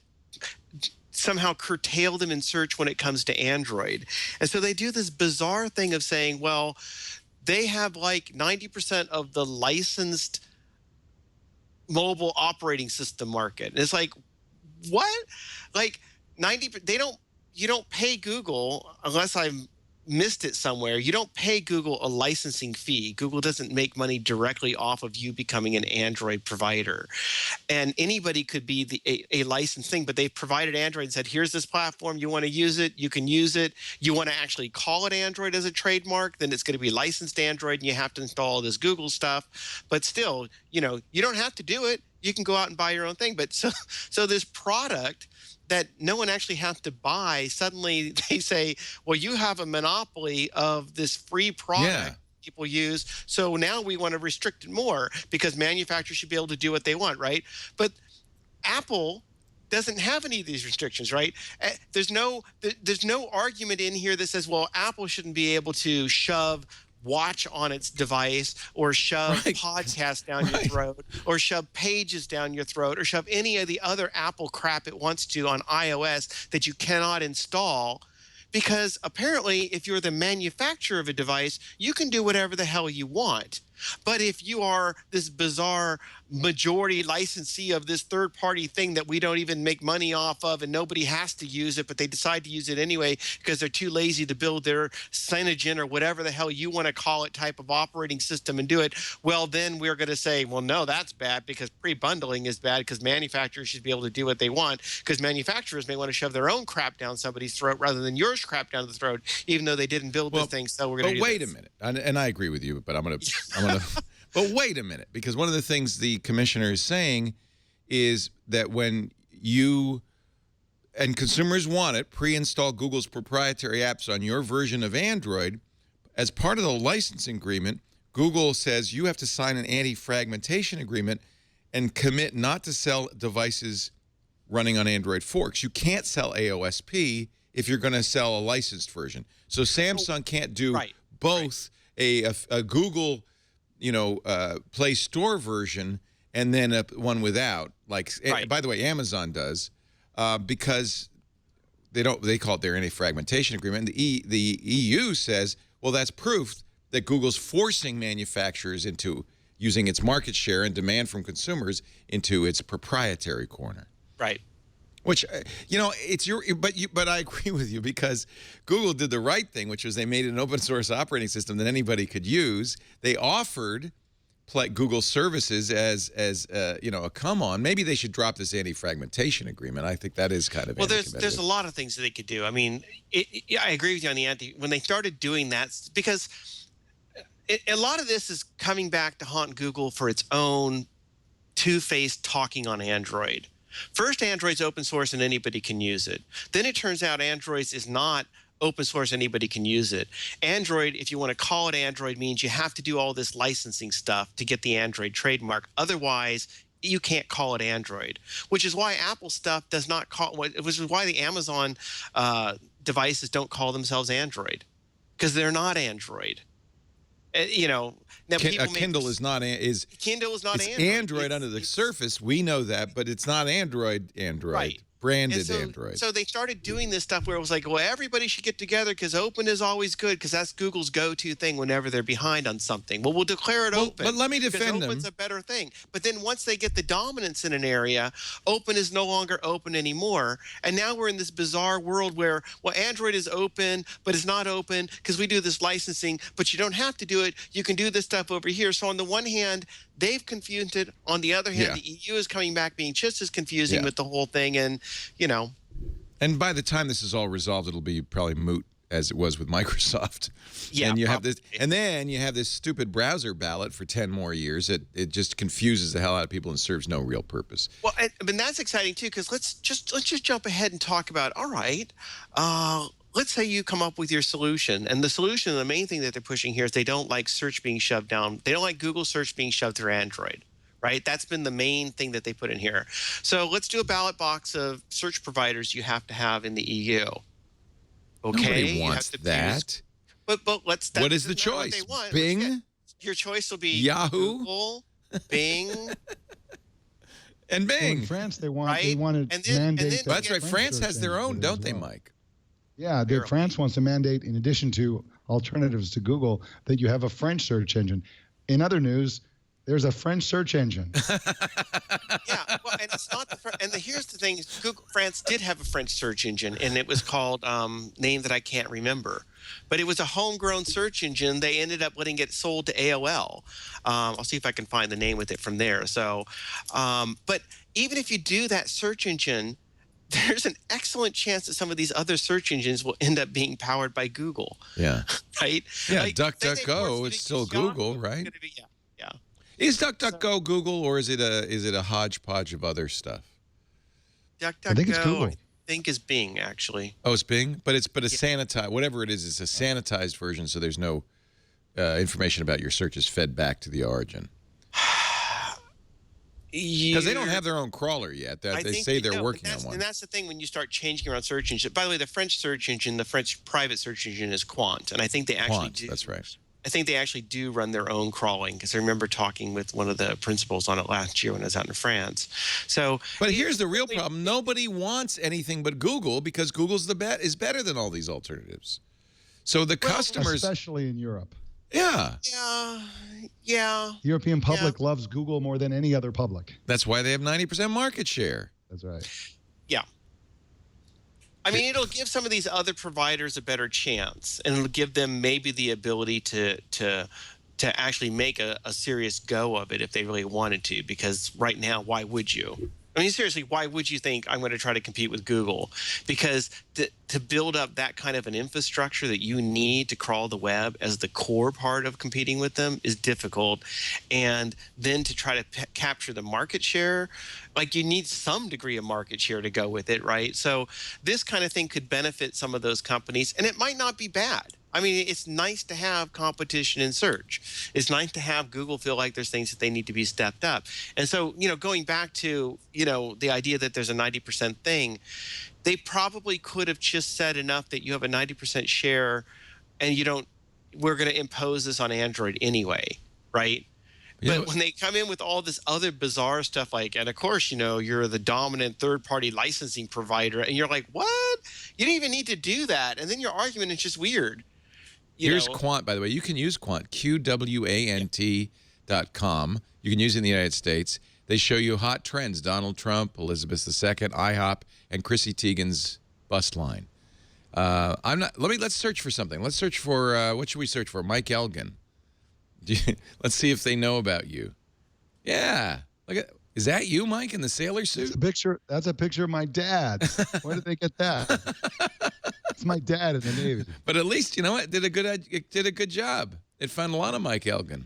somehow curtail them in search when it comes to Android? And so they do this bizarre thing of saying, well, they have like 90% of the licensed mobile operating system market. And it's like, what? Like 90, you don't pay Google, unless I'm missed it somewhere, you don't pay Google a licensing fee. Google doesn't make money directly off of you becoming an Android provider. And anybody could be a licensed thing, but they've provided Android and said, here's this platform, you want to use it, you can use it. You want to actually call it Android as a trademark, then it's going to be licensed Android and you have to install all this Google stuff. But still, you don't have to do it. You can go out and buy your own thing. But so this product that no one actually has to buy, suddenly they say, well, you have a monopoly of this free product people use, so now we want to restrict it more because manufacturers should be able to do what they want, right? But Apple doesn't have any of these restrictions, right? There's no argument in here that says, well, Apple shouldn't be able to shove Watch on its device, or shove podcasts down your throat, or shove Pages down your throat, or shove any of the other Apple crap it wants to on iOS that you cannot install. Because apparently, if you're the manufacturer of a device, you can do whatever the hell you want. But if you are this bizarre majority licensee of this third-party thing that we don't even make money off of and nobody has to use it, but they decide to use it anyway because they're too lazy to build their Cyanogen or whatever the hell you want to call it type of operating system and do it, well, then we're going to say, well, no, that's bad because pre-bundling is bad because manufacturers should be able to do what they want, because manufacturers may want to shove their own crap down somebody's throat rather than yours crap down the throat, even though they didn't build the thing. So we're going to do But wait this. a minute, and I agree with you, but I'm going to but wait a minute, because one of the things the commissioner is saying is that when you and consumers want it, pre-install Google's proprietary apps on your version of Android, as part of the licensing agreement, Google says you have to sign an anti-fragmentation agreement and commit not to sell devices running on Android forks. You can't sell AOSP if you're going to sell a licensed version. So Samsung can't do both a Google Play Store version and then one without. By the way, Amazon does, because they call it their anti-fragmentation agreement. The EU says, well, that's proof that Google's forcing manufacturers into using its market share and demand from consumers into its proprietary corner. Right. Which, it's but I agree with you, because Google did the right thing, which was they made an open source operating system that anybody could use. They offered Google services as you know, a come on. Maybe they should drop this anti-fragmentation agreement. I think that is kind of there's a lot of things that they could do. I mean, I agree with you on the when they started doing that, because a lot of this is coming back to haunt Google for its own two-faced talking on Android. First, Android's open source and anybody can use it. Then it turns out Android is not open source, anybody can use it. Android, if you want to call it Android, means you have to do all this licensing stuff to get the Android trademark. Otherwise, you can't call it Android, which is why Apple stuff does not call, which is why the Amazon devices don't call themselves Android, because they're not Android. You know, now Kindle is not Kindle is not it's Android. Android under the surface. We know that, but it's not Android. Right. Branded Android. So they started doing this stuff where it was like, well, everybody should get together because open is always good, because that's Google's go-to thing whenever they're behind on something. Well, we'll declare it open. But let me defend them. Open's a better thing. But then once they get the dominance in an area, open is no longer open anymore. And now we're in this bizarre world where, well, Android is open, but it's not open because we do this licensing, but you don't have to do it. You can do this stuff over here. So on the one hand, they've confused it. On the other hand, the EU is coming back being just as confusing with the whole thing. And, you know. And by the time this is all resolved, it'll be probably moot as it was with Microsoft. Yeah. And you have this, and then you have this stupid browser ballot for 10 more years. It just confuses the hell out of people and serves no real purpose. Well, and that's exciting too, because let's just jump ahead and talk about, all right, let's say you come up with your solution, and the solution, the main thing that they're pushing here is they don't like search being shoved down. They don't like Google search being shoved through Android, right? That's been the main thing that they put in here. So let's do a ballot box of search providers you have to have in the EU. Okay, nobody wants that. But let's. What is the choice? Bing. Your choice will be Yahoo, Google, Bing. And Bing. Well, in France, they want right? to mandate. That's right. France has their own, don't they, Mike? Yeah, France wants to mandate, in addition to alternatives to Google, that you have a French search engine. In other news, there's a French search engine. Yeah, well, and it's not here's the thing: France did have a French search engine, and it was called name that I can't remember, but it was a homegrown search engine. They ended up letting it sold to AOL. I'll see if I can find the name with it from there. So, but even if you do that search engine, there's an excellent chance that some of these other search engines will end up being powered by Google. Yeah. Right? Yeah, like, DuckDuckGo, it's still Google, right? Yeah. Is DuckDuckGo Google, or is it a hodgepodge of other stuff? DuckDuckGo, I think it's Google. I think is Bing, actually. Oh, it's Bing? But a sanitized, whatever it is, it's a sanitized version, so there's no information about your searches fed back to the origin. Because they don't have their own crawler yet. They say they're working on one. And that's the thing when you start changing around search engines. By the way, the French search engine, the French private search engine is Quant, and I think they actually do. That's right. I think they actually do run their own crawling, because I remember talking with one of the principals on it last year when I was out in France. So, but here's the real problem: nobody wants anything but Google, because Google's is better than all these alternatives. So the customers, especially in Europe. Yeah. The European public loves Google more than any other public. That's why they have 90% market share. That's right. Yeah. I mean, it'll give some of these other providers a better chance, and it'll give them maybe the ability to actually make a serious go of it if they really wanted to, because right now, why would you? I mean, seriously, why would you think I'm going to try to compete with Google? Because to build up that kind of an infrastructure that you need to crawl the web as the core part of competing with them is difficult. And then to try to capture the market share, like you need some degree of market share to go with it, right? So this kind of thing could benefit some of those companies, and it might not be bad. I mean, it's nice to have competition in search. It's nice to have Google feel like there's things that they need to be stepped up. And so, going back to, the idea that there's a 90% thing, they probably could have just said enough that you have a 90% share and we're going to impose this on Android anyway, right? Yeah. But when they come in with all this other bizarre stuff, like, and of course, you're the dominant third-party licensing provider, and you're like, what? You didn't even need to do that. And then your argument is just weird. Here's Quant, by the way. You can use Quant, QWANT.com. You can use it in the United States. They show you hot trends: Donald Trump, Elizabeth II, IHOP, and Chrissy Teigen's bust line. Let's search for something. Let's search for what should we search for? Mike Elgan. Let's see if they know about you. Yeah. Look at. Is that you, Mike, in the sailor suit? That's a picture of my dad. Where did they get that? It's my dad in the Navy. But at least, you know what? It did a good job. It found a lot of Mike Elgan.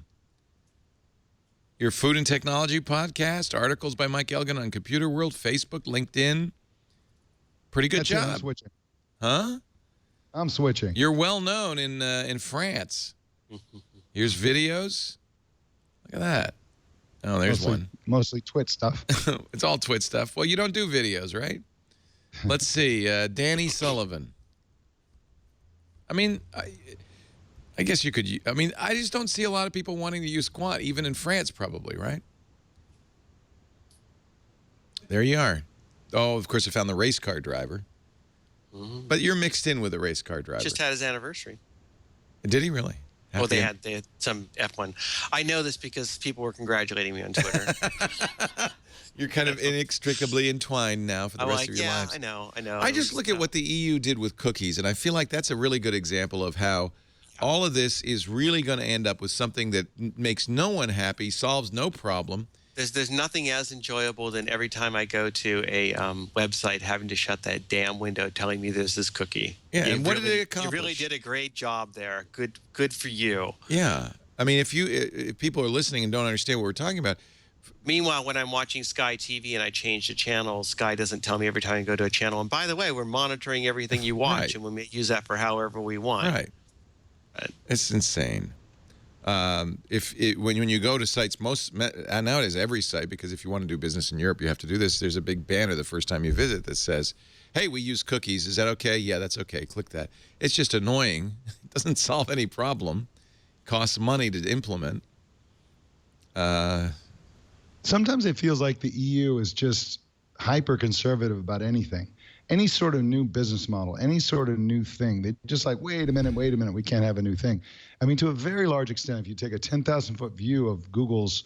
Your food and technology podcast, articles by Mike Elgan on Computer World, Facebook, LinkedIn. Pretty good job. I'm switching. Huh? I'm switching. You're well known in France. Here's videos. Look at that. Oh, there's one. Mostly twit stuff. It's all twit stuff. Well, you don't do videos, right? Let's see. Danny Sullivan. I mean, I guess you could. I mean, I just don't see a lot of people wanting to use Quant, even in France, probably, right? There you are. Oh, of course, I found the race car driver. Mm-hmm. But you're mixed in with a race car driver. Just had his anniversary. Did he really? Well, they had some F1. I know this because people were congratulating me on Twitter. You're kind of inextricably entwined now for the rest of your lives. I know. I just look at what the EU did with cookies, and I feel like that's a really good example of how all of this is really going to end up with something that makes no one happy, solves no problem. There's nothing as enjoyable than every time I go to a website having to shut that damn window telling me there's this cookie. Yeah, and what did it accomplish? You really did a great job there. Good for you. Yeah. I mean, if people are listening and don't understand what we're talking about. Meanwhile, when I'm watching Sky TV and I change the channel, Sky doesn't tell me every time I go to a channel. And by the way, we're monitoring everything you watch, right. And we may use that for however we want. Right. It's insane. When you go to sites, nowadays every site, because if you want to do business in Europe, you have to do this. There's a big banner the first time you visit that says, "Hey, we use cookies. Is that okay?" Yeah, that's okay. Click that. It's just annoying. It doesn't solve any problem. Costs money to implement. Sometimes it feels like the EU is just hyper conservative about anything. Any sort of new business model, any sort of new thing, they just like, wait a minute, we can't have a new thing. I mean, to a very large extent, if you take a 10,000-foot view of Google's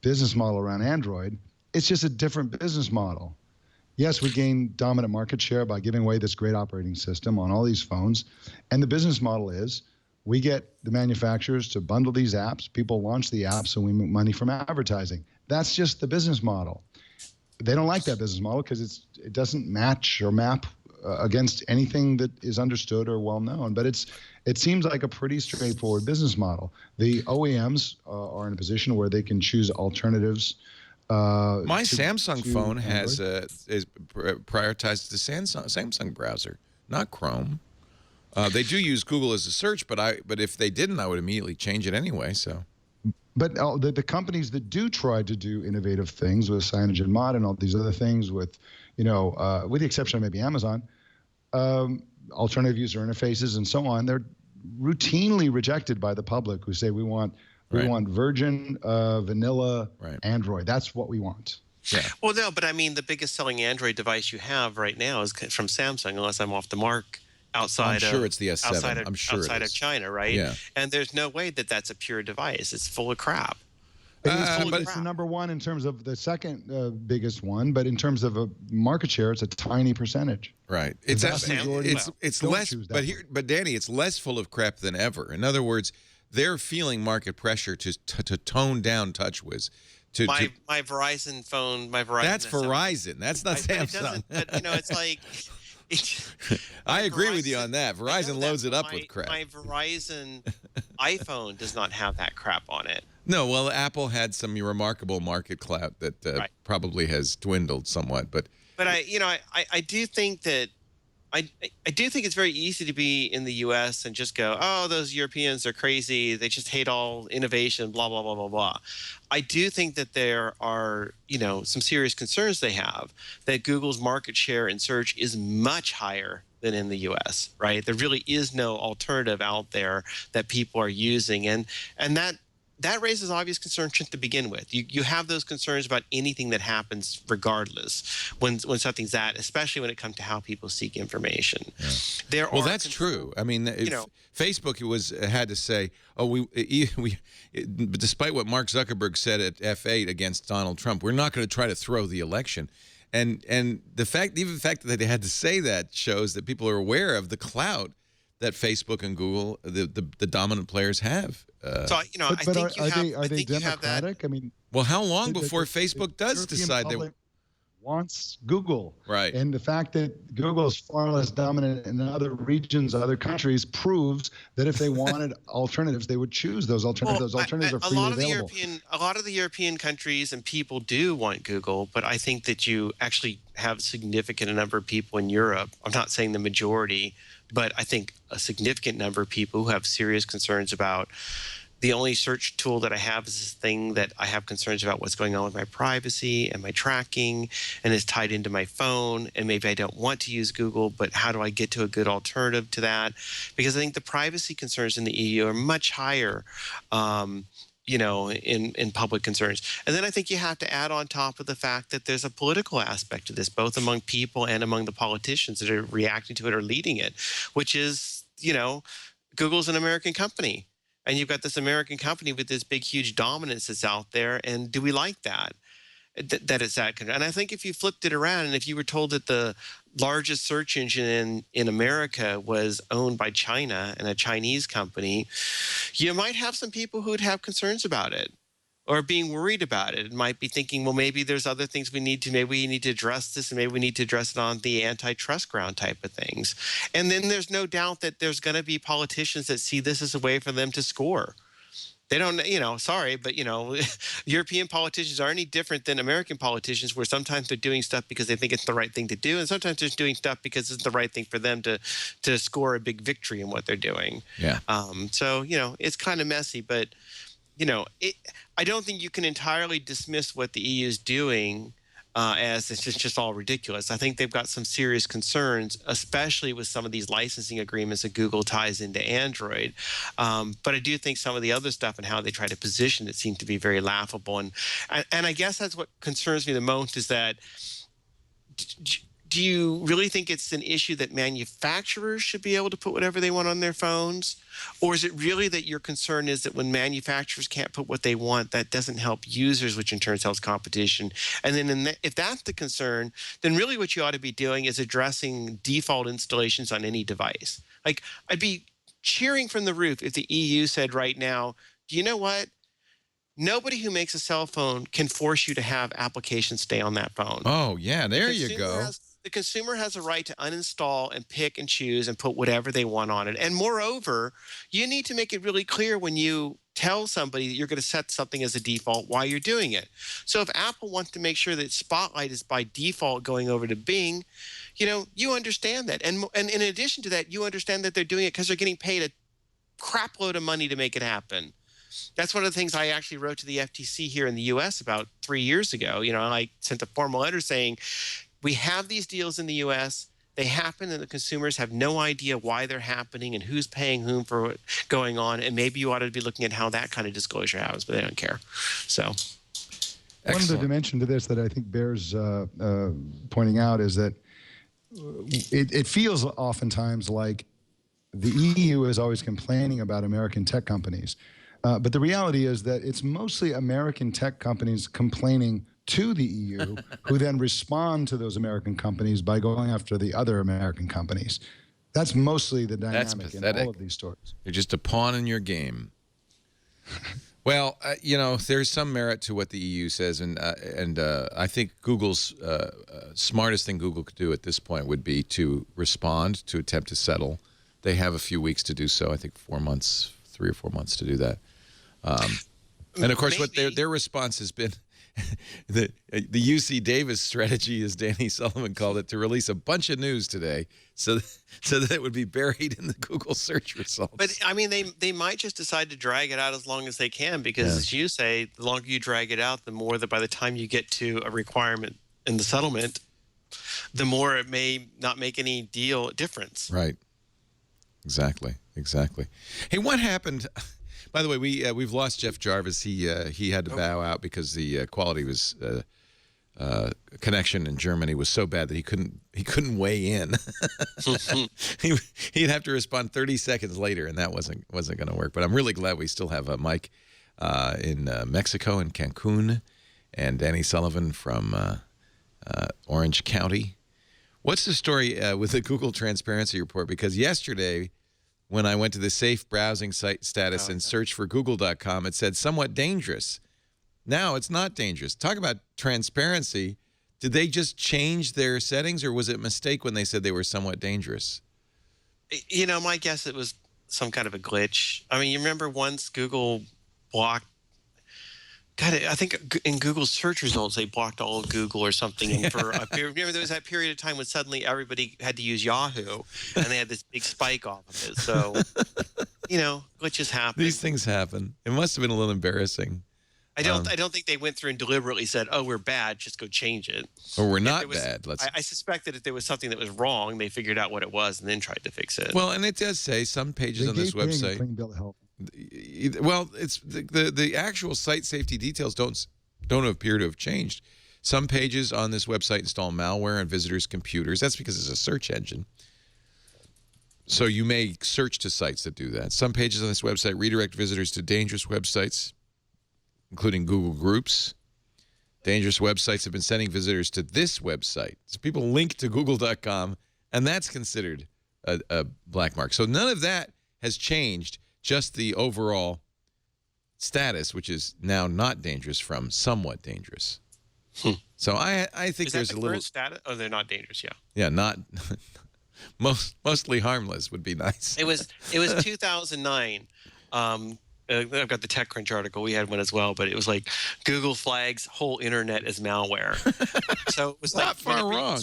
business model around Android, it's just a different business model. Yes, we gain dominant market share by giving away this great operating system on all these phones. And the business model is we get the manufacturers to bundle these apps, people launch the apps, and we make money from advertising. That's just the business model. They don't like that business model because it doesn't match or map against anything that is understood or well known. But it seems like a pretty straightforward business model. The OEMs are in a position where they can choose alternatives. My Samsung phone has is prioritized the Samsung browser, not Chrome. They do use Google as a search, but if they didn't, I would immediately change it anyway. So. But the companies that do try to do innovative things with CyanogenMod and all these other things with the exception of maybe Amazon, alternative user interfaces and so on, they're routinely rejected by the public who say we want virgin, vanilla Android. That's what we want. Yeah. Well, no, but I mean, the biggest selling Android device you have right now is from Samsung, unless I'm off the mark. I'm sure it's the S7. I'm sure outside of China, right? Yeah. And there's no way that that's a pure device. It's full of crap. It's the number one in terms of the second biggest one, but in terms of a market share, it's a tiny percentage. Right. It's less. But Danny, it's less full of crap than ever. In other words, they're feeling market pressure to tone down TouchWiz. My Verizon phone, That's Verizon. That's not Samsung. But it's like. I agree with you on that. Verizon loads it up with crap. My Verizon iPhone does not have that crap on it. No, well, Apple had some remarkable market clout that probably has dwindled somewhat. But I do think that I do think it's very easy to be in the U.S. and just go, oh, those Europeans are crazy. They just hate all innovation, blah, blah, blah, blah, blah. I do think that there are, some serious concerns they have that Google's market share in search is much higher than in the U.S., right? There really is no alternative out there that people are using. And that raises obvious concerns to begin with. You have those concerns about anything that happens regardless when something's especially when it comes to how people seek information. Yeah. That's true. I mean, Facebook had to say, despite what Mark Zuckerberg said at F8 against Donald Trump, we're not going to try to throw the election. And the fact that they had to say that shows that people are aware of the clout that Facebook and Google, the dominant players, have. So I But think you have. are I they think you have that. democratic? I mean, Well, how long the before Facebook does European decide they public wants Google. Right. And the fact that Google is far less dominant in other regions, other countries, proves that if they wanted alternatives, they would choose those alternatives. Those alternatives are freely available. A lot of the European countries and people do want Google, but I think that you actually have a significant number of people in Europe. I'm not saying the majority, but I think a significant number of people who have serious concerns about the only search tool that I have is this thing that I have concerns about what's going on with my privacy and my tracking, and it's tied into my phone. And maybe I don't want to use Google, but how do I get to a good alternative to that? Because I think the privacy concerns in the EU are much higher, in public concerns. And then I think you have to add on top of the fact that there's a political aspect to this, both among people and among the politicians that are reacting to it or leading it, which is, Google's an American company. And you've got this American company with this big, huge dominance that's out there. And do we like that? That it's that. And I think if you flipped it around and if you were told that the largest search engine in America was owned by China and a Chinese company, you might have some people who would have concerns about it or being worried about it and might be thinking, well, maybe there's other things maybe we need to address this, and maybe we need to address it on the antitrust ground type of things. And then there's no doubt that there's going to be politicians that see this as a way for them to score. They don't, sorry, but, European politicians are any different than American politicians, where sometimes they're doing stuff because they think it's the right thing to do, and sometimes they're doing stuff because it's the right thing for them to score a big victory in what they're doing. Yeah. So, it's kind of messy, but I don't think you can entirely dismiss what the EU is doing as it's just all ridiculous. I think they've got some serious concerns, especially with some of these licensing agreements that Google ties into Android. But I do think some of the other stuff and how they try to position it seems to be very laughable. And I guess that's what concerns me the most is that do you really think it's an issue that manufacturers should be able to put whatever they want on their phones? Or is it really that your concern is that when manufacturers can't put what they want, that doesn't help users, which in turn helps competition? And then if that's the concern, then really what you ought to be doing is addressing default installations on any device. Like, I'd be cheering from the roof if the EU said right now, do you know what? Nobody who makes a cell phone can force you to have applications stay on that phone. Oh, yeah, there you go. The consumer has a right to uninstall and pick and choose and put whatever they want on it. And moreover, you need to make it really clear when you tell somebody that you're going to set something as a default why you're doing it. So if Apple wants to make sure that Spotlight is by default going over to Bing, you understand that. And in addition to that, you understand that they're doing it because they're getting paid a crap load of money to make it happen. That's one of the things I actually wrote to the FTC here in the U.S. about 3 years ago. I sent a formal letter saying, we have these deals in the U.S., they happen, and the consumers have no idea why they're happening and who's paying whom for what's going on, and maybe you ought to be looking at how that kind of disclosure happens, but they don't care. So, one of the dimension to this that I think bears pointing out is that it feels oftentimes like the EU is always complaining about American tech companies. But the reality is that it's mostly American tech companies complaining to the EU, who then respond to those American companies by going after the other American companies. That's mostly the dynamic in all of these stories. You're just a pawn in your game. Well, there's some merit to what the EU says, and I think Google's smartest thing Google could do at this point would be to respond, to attempt to settle. They have a few weeks to do so. I think 4 months, 3 or 4 months to do that. And of course, what their response has been, the UC Davis strategy, as Danny Sullivan called it, to release a bunch of news today so that it would be buried in the Google search results. But I mean, they might just decide to drag it out as long as they can, because as you say, the longer you drag it out, the more that by the time you get to a requirement in the settlement, the more it may not make any difference. Right. Exactly. Hey, what happened? By the way, we've lost Jeff Jarvis. He had to bow out because the quality was connection in Germany was so bad that he couldn't weigh in. He'd have to respond 30 seconds later, and that wasn't going to work. But I'm really glad we still have Mike in Mexico, in Cancun, and Danny Sullivan from Orange County. What's the story with the Google Transparency Report? Because yesterday when I went to the safe browsing site status and searched for google.com, it said somewhat dangerous. Now it's not dangerous. Talk about transparency. Did they just change their settings, or was it a mistake when they said they were somewhat dangerous? You know, my guess it was some kind of a glitch. I mean, you remember once Google blocked, God, I think in Google's search results, they blocked all of Google or something. And for a period, remember there was that period of time when suddenly everybody had to use Yahoo, and they had this big spike off of it. So, you know, glitches happen. These things happen. It must have been a little embarrassing. I don't think they went through and deliberately said, "Oh, we're bad. Just go change it." Or we're not bad. I suspect that if there was something that was wrong, they figured out what it was and then tried to fix it. Well, and it does say some pages on this website. Well, it's the actual site safety details don't appear to have changed. Some pages on this website install malware on visitors' computers. That's because it's a search engine. So you may search to sites that do that. Some pages on this website redirect visitors to dangerous websites, including Google Groups. Dangerous websites have been sending visitors to this website. So people link to google.com, and that's considered a black mark. So none of that has changed, just the overall status, which is now not dangerous from somewhat dangerous. So I think there's a little status. Oh, they're not dangerous, yeah. Yeah, not mostly harmless would be nice. It was 2009. I've got the TechCrunch article. We had one as well, but it was like Google flags whole internet as malware. So it was not like far wrong.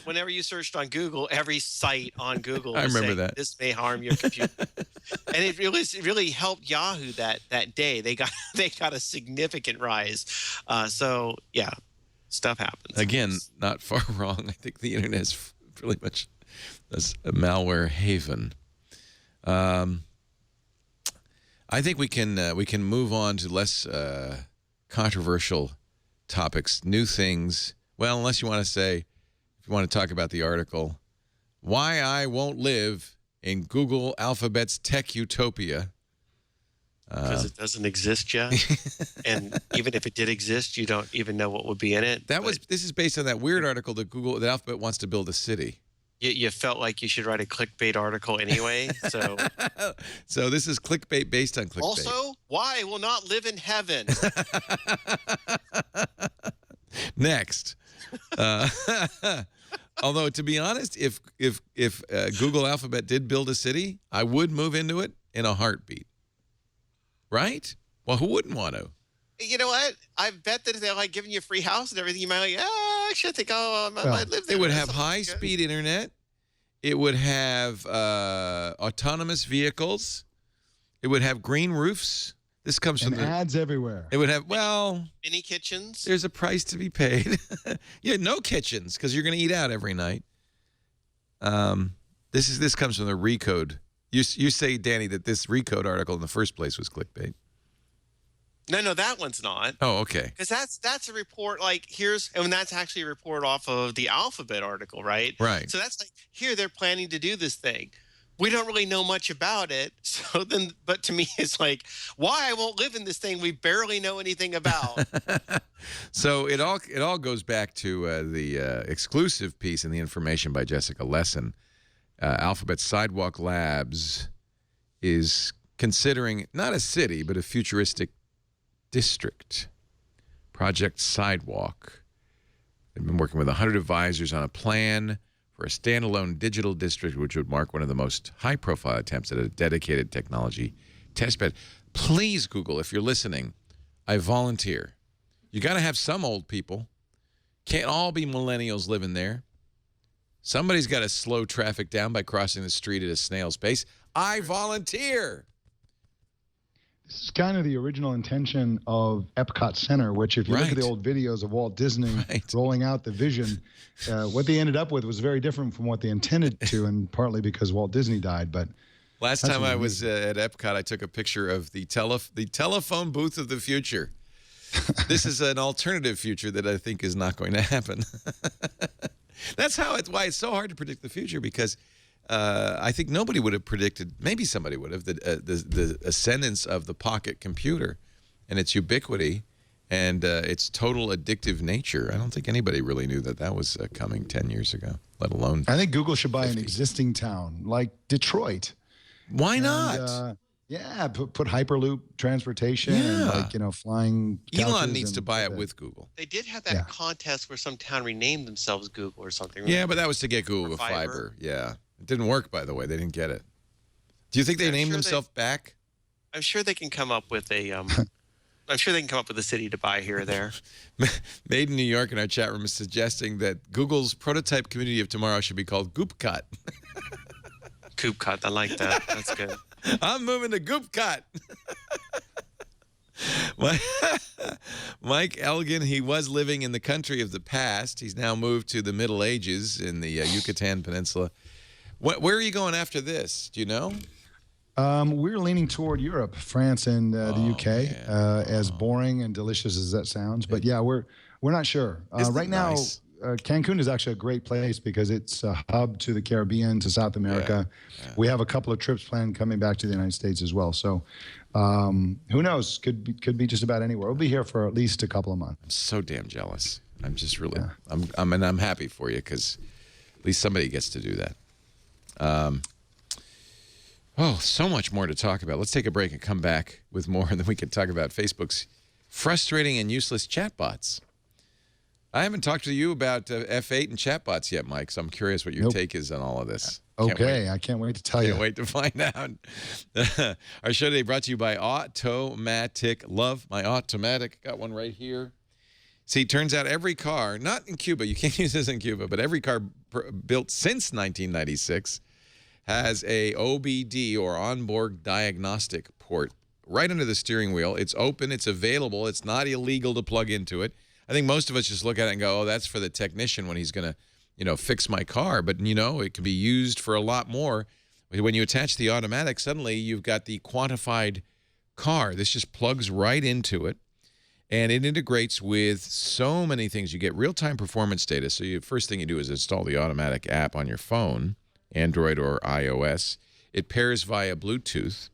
Whenever you searched on Google, every site on Google was I remember saying, that. this may harm your computer. And it really helped Yahoo that day. They got a significant rise. So yeah, stuff happens. Again, not far wrong. I think the internet is really much a malware haven. I think we can move on to less controversial topics, new things. Well, unless you want to say, if you want to talk about the article, why I won't live in Google Alphabet's tech utopia. Because it doesn't exist yet, and even if it did exist, you don't even know what would be in it. This is based on that weird article that Alphabet wants to build a city. You felt like you should write a clickbait article anyway, so. So this is clickbait based on clickbait. Also, why I will not live in heaven? Next. Although, to be honest, if Google Alphabet did build a city, I would move into it in a heartbeat. Right? Well, who wouldn't want to? You know what? I bet that if they're like giving you a free house and everything, you might like, actually, I think I might live there. It would have high-speed internet. It would have autonomous vehicles. It would have green roofs. This comes from ads everywhere. It would have, mini kitchens. There's a price to be paid. Yeah, no kitchens because you're going to eat out every night. This comes from the Recode. You say, Danny, that this Recode article in the first place was clickbait. No, that one's not. Oh, okay. Because that's a report and that's actually a report off of the Alphabet article, right? Right. So that's like, here they're planning to do this thing. We don't really know much about it. So then, but to me, it's like, why I won't live in this thing we barely know anything about. So it all goes back to the exclusive piece in the information by Jessica Lesson. Alphabet Sidewalk Labs is considering not a city, but a futuristic district, Project Sidewalk. They've been working with 100 advisors on a plan for a standalone digital district, which would mark one of the most high-profile attempts at a dedicated technology testbed. Please, Google, if you're listening, I volunteer. You got to have some old people. Can't all be millennials living there. Somebody's got to slow traffic down by crossing the street at a snail's pace. I volunteer. This is kind of the original intention of Epcot Center, which if you look at the old videos of Walt Disney rolling out the vision, what they ended up with was very different from what they intended to, and partly because Walt Disney died. But last time I was at Epcot, I took a picture of the telephone booth of the future. This is an alternative future that I think is not going to happen. That's why it's so hard to predict the future, because I think nobody would have predicted, maybe somebody would have, the ascendance of the pocket computer and its ubiquity and its total addictive nature. I don't think anybody really knew that was coming 10 years ago, let alone I think Google should buy 50. an existing town like Detroit Why And, not? yeah, put Hyperloop transportation and Yeah. flying couches. Elon needs to and buy all it that. with Google. They did have that Yeah. contest where some town renamed themselves Google or something. Yeah, right? but that was to get Google Fiber. Yeah. It didn't work, by the way. They didn't get it. Do you think they Yeah, named themselves back? I'm sure they can come up with a. I'm sure they can come up with a city to buy here or there. Made in New York in our chat room is suggesting that Google's prototype community of tomorrow should be called Goopcut. Coop cut. I like that. That's good. I'm moving to Goopcut. Mike Elgan, he was living in the country of the past. He's now moved to the Middle Ages in the Yucatan Peninsula. Where are you going after this? Do you know? We're leaning toward Europe, France, and the UK. As boring and delicious as that sounds, but yeah, we're not sure right now. Nice? Cancun is actually a great place because it's a hub to the Caribbean, to South America. Yeah. We have a couple of trips planned coming back to the United States as well. So who knows? Could be just about anywhere. We'll be here for at least a couple of months. I'm so damn jealous. I'm just really, I'm happy for you because at least somebody gets to do that. So much more to talk about. Let's take a break and come back with more, and then we can talk about Facebook's frustrating and useless chatbots. I haven't talked to you about F8 and chatbots yet, Mike, so I'm curious what your take is on all of this. Okay, I can't wait to tell you. Can't wait to find out. Our show today brought to you by Automatic. Love my Automatic. Got one right here. See, it turns out every car, not in Cuba, you can't use this in Cuba, but every car built since 1996 has a OBD or onboard diagnostic port right under the steering wheel. It's open, it's available, it's not illegal to plug into it. I think most of us just look at it and go, oh, that's for the technician when he's going to, fix my car. But, it can be used for a lot more. When you attach the automatic, suddenly you've got the quantified car. This just plugs right into it. And it integrates with so many things. You get real-time performance data. So the first thing you do is install the automatic app on your phone, Android or iOS. It pairs via Bluetooth.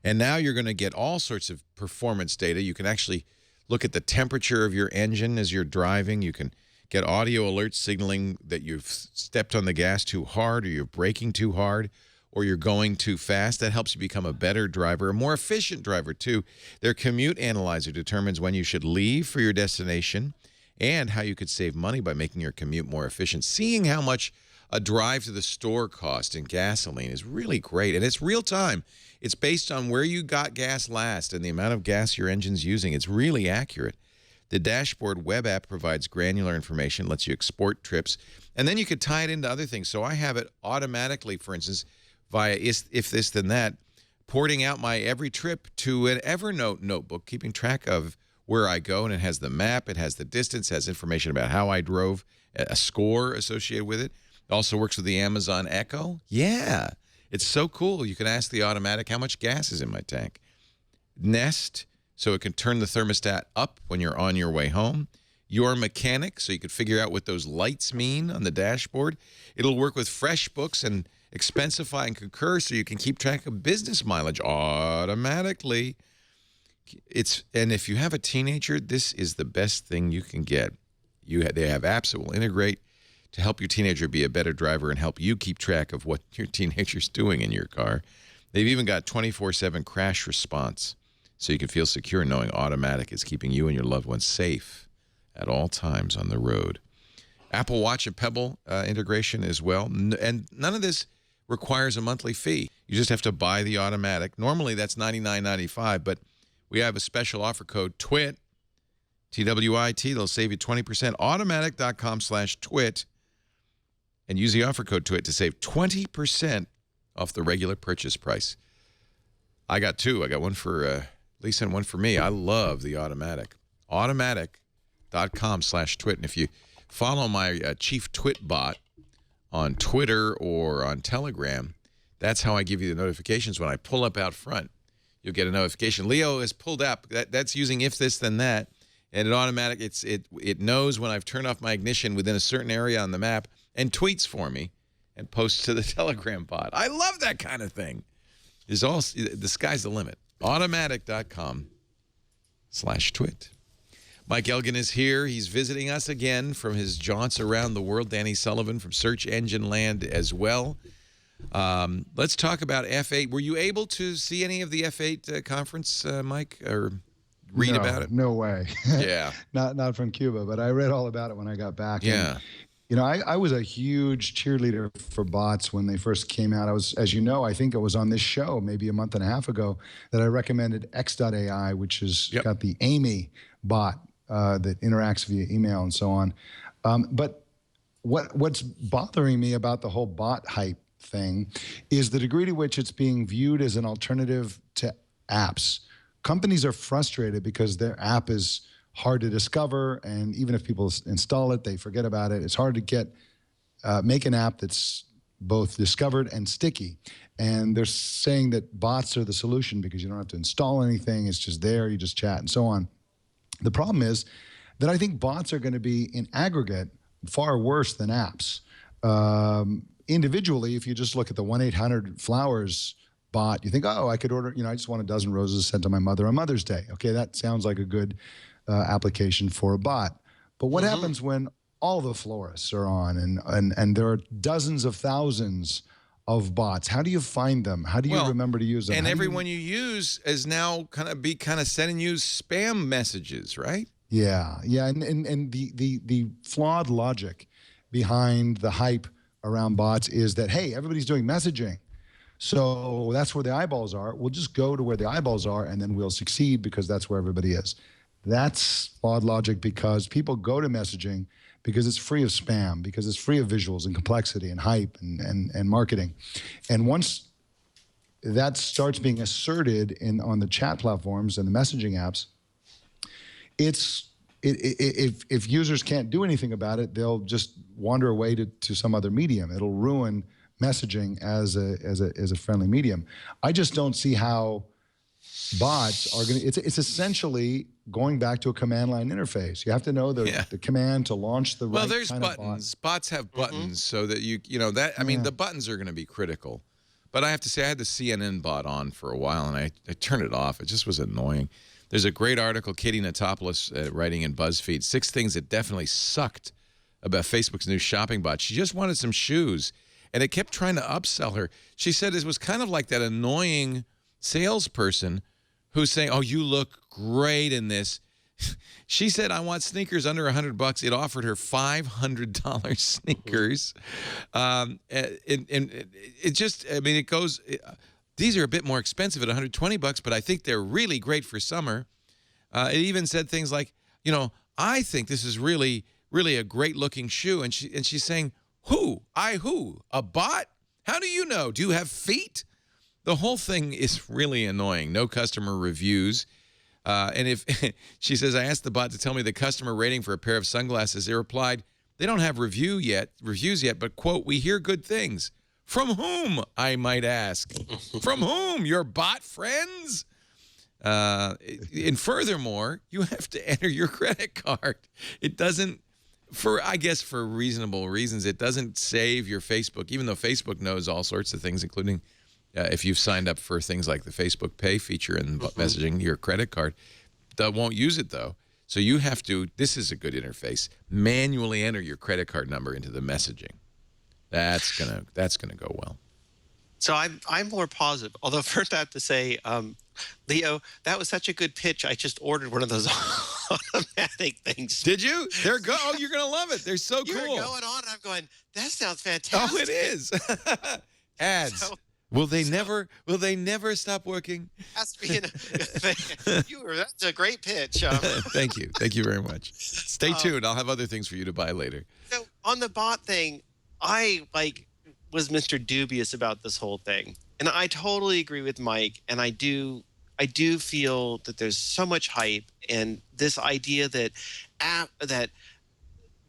And now you're going to get all sorts of performance data. You can actually look at the temperature of your engine as you're driving. You can get audio alerts signaling that you've stepped on the gas too hard or you're braking too hard or you're going too fast. That helps you become a better driver, a more efficient driver, too. Their commute analyzer determines when you should leave for your destination and how you could save money by making your commute more efficient. Seeing how much a drive to the store cost in gasoline is really great, and it's real time. It's based on where you got gas last and the amount of gas your engine's using. It's really accurate. The dashboard web app provides granular information, lets you export trips, and then you could tie it into other things. So I have it automatically, for instance, via If This Then That, porting out my every trip to an Evernote notebook, keeping track of where I go, and it has the map, it has the distance, has information about how I drove, a score associated with it. It also works with the Amazon Echo. Yeah. It's so cool. You can ask the automatic how much gas is in my tank. Nest, so it can turn the thermostat up when you're on your way home. Your Mechanic, so you can figure out what those lights mean on the dashboard. It'll work with FreshBooks and Expensify and Concur, so you can keep track of business mileage automatically. And if you have a teenager, this is the best thing you can get. They have apps that will integrate to help your teenager be a better driver and help you keep track of what your teenager's doing in your car. They've even got 24/7 crash response, so you can feel secure knowing Automatic is keeping you and your loved ones safe at all times on the road. Apple Watch and Pebble integration as well. And none of this requires a monthly fee. You just have to buy the Automatic. Normally, that's $99.95, but we have a special offer code, TWIT, TWIT. They'll save you 20%. Automatic.com/TWIT. And use the offer code TWIT to save 20% off the regular purchase price. I got two. I got one for Lisa and one for me. I love the Automatic. Automatic.com/TWIT. And if you follow my Chief Twit bot on Twitter or on Telegram, that's how I give you the notifications. When I pull up out front, you'll get a notification. Leo has pulled up. That's using If This Then That. And it knows when I've turned off my ignition within a certain area on the map and tweets for me and posts to the Telegram bot. I love that kind of thing. The sky's the limit. Automatic.com/TWIT. Mike Elgan is here. He's visiting us again from his jaunts around the world. Danny Sullivan from Search Engine Land as well. Let's talk about F8. Were you able to see any of the F8 conference, Mike, or read about it? No way. Yeah. Not from Cuba, but I read all about it when I got back. Yeah. And, you know, I was a huge cheerleader for bots when they first came out. I was, as you know, I think it was on this show maybe a month and a half ago that I recommended X.AI, which has got the Amy bot that interacts via email and so on. But what's bothering me about the whole bot hype thing is the degree to which it's being viewed as an alternative to apps. Companies are frustrated because their app is hard to discover, and even if people install it, they forget about it. It's hard to make an app that's both discovered and sticky. And they're saying that bots are the solution because you don't have to install anything. It's just there, you just chat and so on. The problem is that I think bots are going to be, in aggregate, far worse than apps. Individually, if you just look at the 1-800-Flowers bot, you think, oh, I could order, I just want a dozen roses sent to my mother on Mother's Day. Okay, that sounds like a good application for a bot. But what happens when all the florists are on and there are dozens of thousands of bots? How do you find them? How do you remember to use them? And everyone you use is now kind of sending you spam messages, right? Yeah. And the flawed logic behind the hype around bots is that, hey, everybody's doing messaging. So that's where the eyeballs are. We'll just go to where the eyeballs are and then we'll succeed because that's where everybody is. That's flawed logic because people go to messaging because it's free of spam, because it's free of visuals and complexity and hype and marketing. And once that starts being asserted on the chat platforms and the messaging apps, if users can't do anything about it, they'll just wander away to some other medium. It'll ruin messaging as a friendly medium. I just don't see how bots are going to, it's essentially going back to a command line interface. You have to know the command to launch the right there's kind buttons. of bot. Bots have buttons so that I mean, the buttons are going to be critical. But I have to say, I had the CNN bot on for a while, and I turned it off. It just was annoying. There's a great article, Katie Natopoulos writing in BuzzFeed, 6 things that definitely sucked about Facebook's new shopping bot. She just wanted some shoes, and it kept trying to upsell her. She said it was kind of like that annoying salesperson who's saying, oh, you look great in this. She said, I want sneakers under $100. It offered her $500 sneakers. And it just, I mean, it goes, these are a bit more expensive at $120, but I think they're really great for summer. It even said things like, I think this is really, really a great looking shoe. And she's saying, who? Who? A bot? How do you know? Do you have feet? The whole thing is really annoying. No customer reviews. And if she says, I asked the bot to tell me the customer rating for a pair of sunglasses, they replied, they don't have reviews yet, but, quote, we hear good things. From whom, I might ask? From whom? Your bot friends? And furthermore, you have to enter your credit card. It doesn't, I guess for reasonable reasons, it doesn't save your Facebook, even though Facebook knows all sorts of things, including if you've signed up for things like the Facebook Pay feature and messaging your credit card. That won't use it, though. So you have to, this is a good interface, manually enter your credit card number into the messaging. That's gonna go well. So I'm more positive. Although first I have to say, Leo, that was such a good pitch. I just ordered one of those automatic things. Did you? They're go. Oh, you're gonna love it. They're so cool. You're going on, and I'm going. That sounds fantastic. Oh, it is. Ads. So, Will they never stop working? Has to be that's a great pitch. Thank you. Thank you very much. Stay tuned. I'll have other things for you to buy later. So on the bot thing, I was Mr. Dubious about this whole thing. And I totally agree with Mike. And I do feel that there's so much hype and this idea that that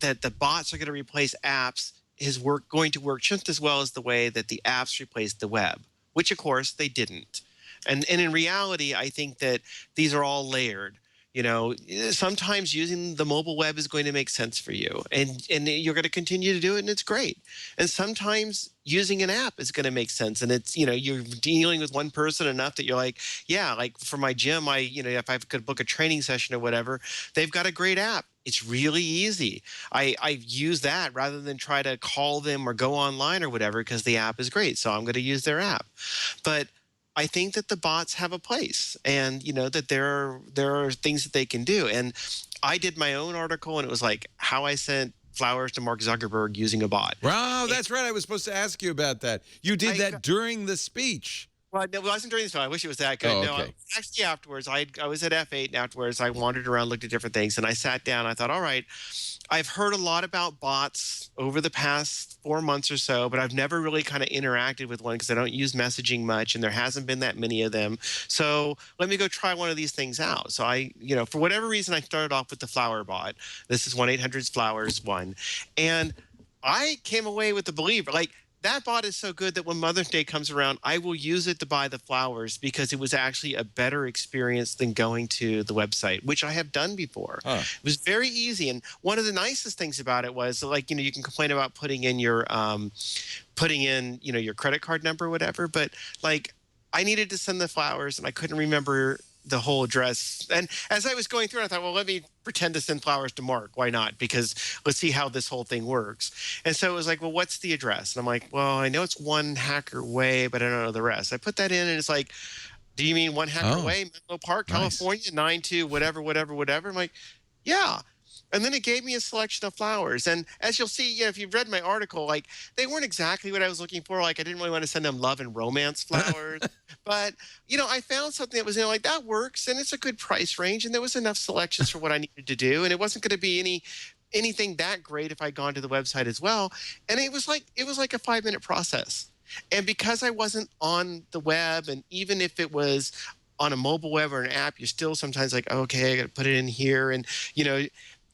the bots are going to replace apps is going to work just as well as the way that the apps replaced the web, which of course they didn't. And in reality, I think that these are all layered. Sometimes using the mobile web is going to make sense for you, and you're going to continue to do it, and it's great. And sometimes using an app is going to make sense, and it's you're dealing with one person enough that you're like, yeah, like for my gym, if I could book a training session or whatever, they've got a great app. It's really easy. I use that rather than try to call them or go online or whatever because the app is great. So I'm going to use their app. But I think that the bots have a place, and that there are things that they can do. And I did my own article, and it was like how I sent flowers to Mark Zuckerberg using a bot. Wow, that's right. I was supposed to ask you about that. You did that during the speech. Well, no, it wasn't during this time. I wish it was that good. Oh, No, okay. actually afterwards, I was at F8, and afterwards I wandered around, looked at different things, and I sat down. I thought, all right, I've heard a lot about bots over the past 4 months or so, but I've never really kind of interacted with one because I don't use messaging much, and there hasn't been that many of them. So let me go try one of these things out. So I, for whatever reason, I started off with the flower bot. This is 1-800-Flowers one, and I came away with the believer. Like, that bot is so good that when Mother's Day comes around, I will use it to buy the flowers because it was actually a better experience than going to the website, which I have done before. It was very easy. And one of the nicest things about it was, like, you can complain about putting in your your credit card number or whatever, but like, I needed to send the flowers and I couldn't remember the whole address. And as I was going through it, I thought, well, let me pretend to send flowers to Mark. Why not? Because let's see how this whole thing works. And so it was like, well, what's the address? And I'm like, well, I know it's one hacker way, but I don't know the rest. I put that in, and it's like, do you mean one hacker way, Menlo Park, California, 92, whatever. I'm like, yeah. And then it gave me a selection of flowers. And as you'll see, if you've read my article, like, they weren't exactly what I was looking for. Like, I didn't really want to send them love and romance flowers. But, I found something that was, like, that works, and it's a good price range, and there was enough selections for what I needed to do. And it wasn't going to be anything that great if I'd gone to the website as well. And it was like a 5-minute process. And because I wasn't on the web, and even if it was on a mobile web or an app, you're still sometimes like, okay, I got to put it in here. And,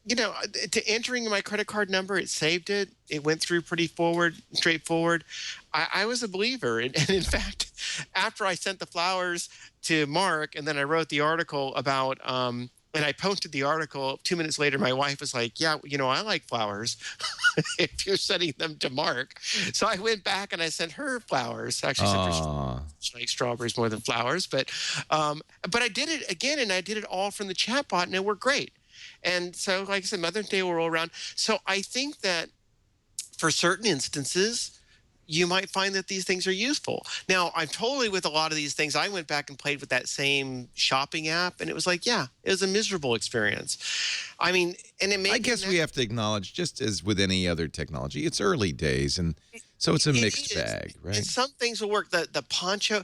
to entering my credit card number, it saved it. It went through pretty straightforward. I was a believer. And in fact, after I sent the flowers to Mark, and then I wrote the article about, and I posted the article, 2 minutes later, my wife was like, yeah, I like flowers if you're sending them to Mark. So I went back and I sent her flowers. Actually, sent her like strawberries more than flowers. But I did it again, and I did it all from the chatbot, and it worked great. And so, like I said, Mother's Day will roll around. So I think that for certain instances, you might find that these things are useful. Now, I'm totally with a lot of these things. I went back and played with that same shopping app, and it was like, yeah, it was a miserable experience. I mean, and it made I guess we have to acknowledge, just as with any other technology, it's early days, and so it's a mixed bag, right? And some things will work. The Poncho,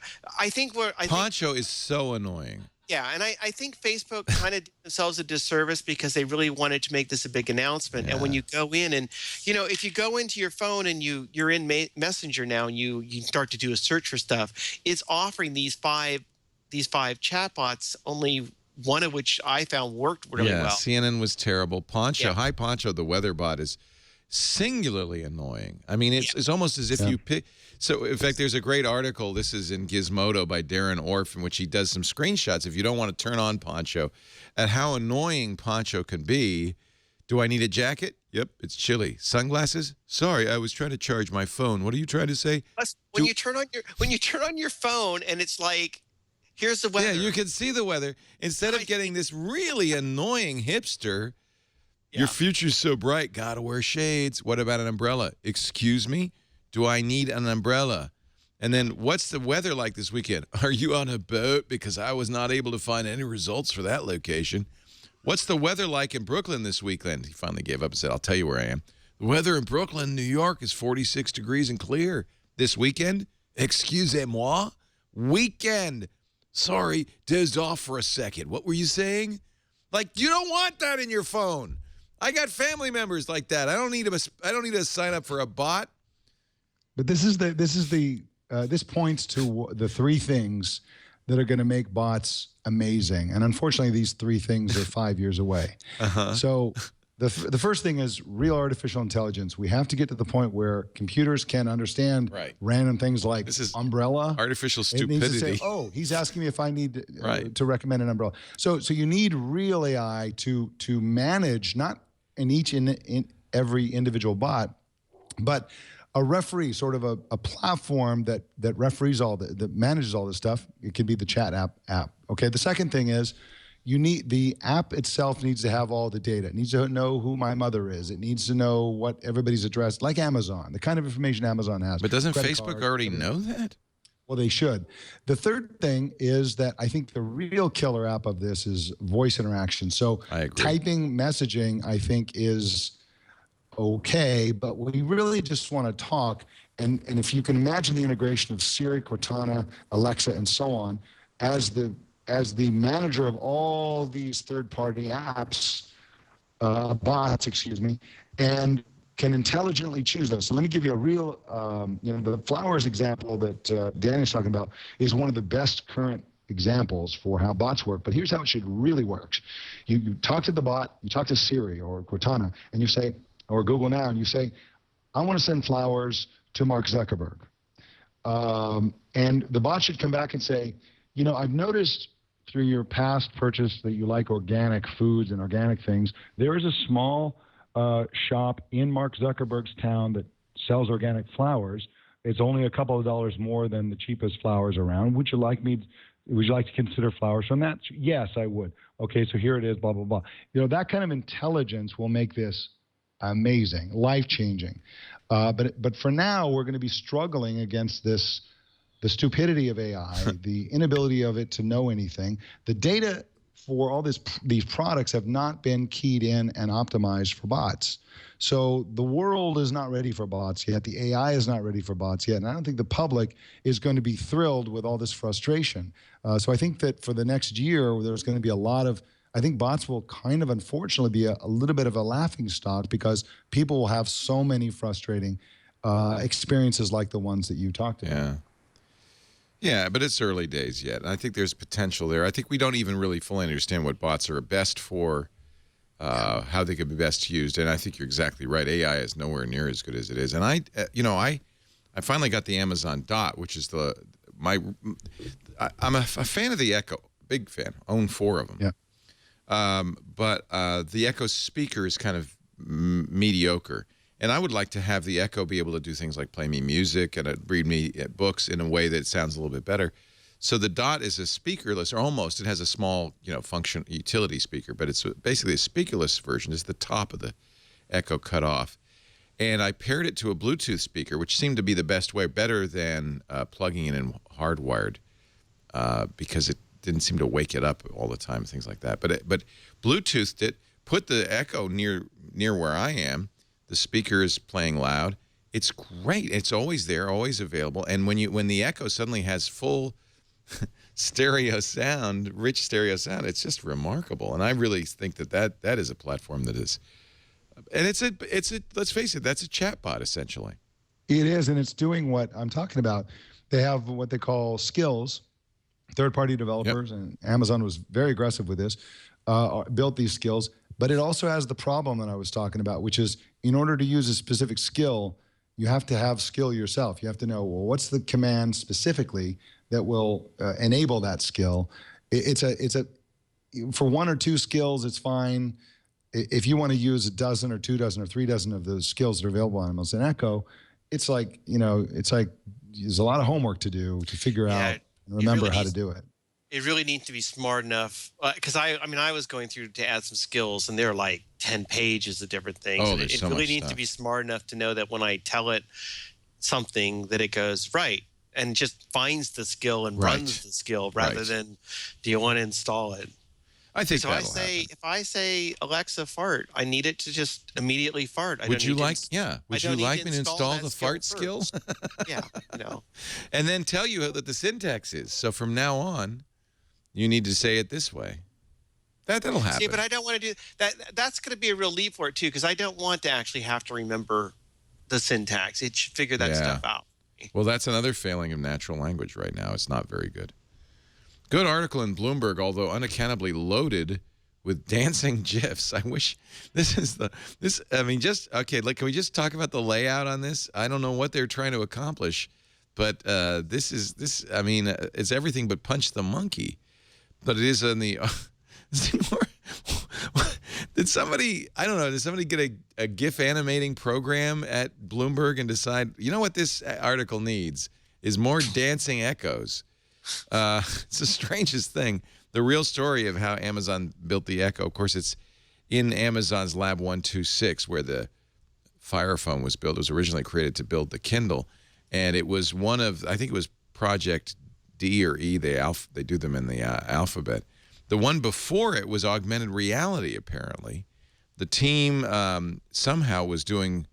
Poncho is so annoying. Yeah, and I think Facebook kind of did themselves a disservice because they really wanted to make this a big announcement. Yeah. And when you go in and, if you go into your phone and you're in Messenger now and you start to do a search for stuff, it's offering these five chatbots, only one of which I found worked really well. Yeah, CNN was terrible. Poncho, Hi Poncho, the weather bot, is singularly annoying. I mean, it's almost as if you pick. So, in fact, there's a great article. This is in Gizmodo by Darren Orff, in which he does some screenshots, if you don't want to turn on Poncho, at how annoying Poncho can be. Do I need a jacket? Yep, it's chilly. Sunglasses? Sorry, I was trying to charge my phone. What are you trying to say? When you turn on your phone and it's like, here's the weather. Yeah, you can see the weather. Instead of getting this really annoying hipster, your future's so bright, gotta wear shades. What about an umbrella? Excuse me? Do I need an umbrella? And then, what's the weather like this weekend? Are you on a boat? Because I was not able to find any results for that location. What's the weather like in Brooklyn this weekend? He finally gave up and said, I'll tell you where I am. The weather in Brooklyn, New York, is 46 degrees and clear. This weekend? Excusez-moi? Weekend. Sorry, dozed off for a second. What were you saying? Like, you don't want that in your phone. I got family members like that. I don't need to sign up for a bot. But this points to the three things that are going to make bots amazing. And unfortunately, these three things are 5 years away. So the first thing is real artificial intelligence. We have to get to the point where computers can understand random things like this is umbrella. Artificial stupidity. It needs to say, oh, he's asking me if I need to recommend an umbrella. So you need real AI to manage, not in every individual bot, but a referee, sort of a platform that referees that manages all this stuff. It could be the chat app. Okay. The second thing is the app itself needs to have all the data. It needs to know who my mother is. It needs to know what everybody's address, like Amazon, the kind of information Amazon has. But doesn't Credit Facebook card, already everything. know that? Well, they should. The third thing is that I think the real killer app of this is voice interaction. So I agree. typing messaging, I think, is okay, but we really just want to talk. And if you can imagine the integration of Siri, Cortana, Alexa, and so on, as the manager of all these third-party apps, bots, excuse me, and can intelligently choose those. So let me give you a real, the flowers example that Danny's talking about is one of the best current examples for how bots work. But here's how it should really work. You talk to the bot, you talk to Siri or Cortana, and you say, or Google Now, and you say, I want to send flowers to Mark Zuckerberg. And the bot should come back and say, I've noticed through your past purchase that you like organic foods and organic things. There is a small shop in Mark Zuckerberg's town that sells organic flowers. It's only a couple of dollars more than the cheapest flowers around. Would you like to consider flowers from that? Yes, I would. Okay, so here it is, blah, blah, blah. That kind of intelligence will make this amazing, life-changing. But for now, we're going to be struggling against the stupidity of AI, the inability of it to know anything. The data for all these products have not been keyed in and optimized for bots. So the world is not ready for bots yet. The AI is not ready for bots yet. And I don't think the public is going to be thrilled with all this frustration. So I think that for the next year, there's going to be I think bots will kind of unfortunately be a little bit of a laughing stock because people will have so many frustrating experiences like the ones that you talked about. Yeah. Yeah, but it's early days yet. And I think there's potential there. I think we don't even really fully understand what bots are best for, how they could be best used. And I think you're exactly right. AI is nowhere near as good as it is. And I finally got the Amazon Dot, which is I'm a fan of the Echo, big fan. Own 4 of them. Yeah. But the Echo speaker is kind of mediocre. And I would like to have the Echo be able to do things like play me music and read me books in a way that sounds a little bit better. So the Dot is a speakerless, or almost. It has a small, function utility speaker, but it's basically a speakerless version. It's the top of the Echo cut off. And I paired it to a Bluetooth speaker, which seemed to be the best way, better than plugging it in hardwired, because it didn't seem to wake it up all the time, things like that. But Bluetoothed it, put the Echo near where I am. The speaker is playing loud. It's great. It's always there, always available. And when the Echo suddenly has full stereo sound, rich stereo sound, it's just remarkable. And I really think that is a platform that is, and it's a let's face it, that's a chatbot essentially. It is, and it's doing what I'm talking about. They have what they call skills. Third-party developers, yep. And Amazon was very aggressive with this, built these skills. But it also has the problem that I was talking about, which is in order to use a specific skill, you have to have skill yourself. You have to know, well, what's the command specifically that will enable that skill? For 1 or 2 skills, it's fine. If you want to use 12 or 24 or 3 dozen of those skills that are available on Amazon Echo, it's like there's a lot of homework to do to figure out and remember how to do it. It really needs to be smart enough, because I was going through to add some skills, and there are like 10 pages of different things. Oh, it really needs to be smart enough to know that when I tell it something, that it goes right and just finds the skill and runs the skill rather than, do you want to install it? I think so that'll happen. If I say Alexa fart, I need it to just immediately fart. Would you like me to install the fart skill? Yeah, and then tell you that the syntax is. So from now on, you need to say it this way. That'll happen. See, but I don't want to do that. That's going to be a real leap for it too, because I don't want to actually have to remember the syntax. It should figure that stuff out. Well, that's another failing of natural language right now. It's not very good. Good article in Bloomberg, although unaccountably loaded with dancing GIFs. I wish can we just talk about the layout on this? I don't know what they're trying to accomplish, but it's everything but Punch the Monkey. But it is on the did somebody get a GIF animating program at Bloomberg and decide, what this article needs is more dancing echoes? It's the strangest thing. The real story of how Amazon built the Echo, of course, it's in Amazon's Lab 126, where the Fire Phone was built. It was originally created to build the Kindle, and it was one of, I think it was Project D or E. They do them in the alphabet. The one before it was augmented reality, apparently. The team somehow was doing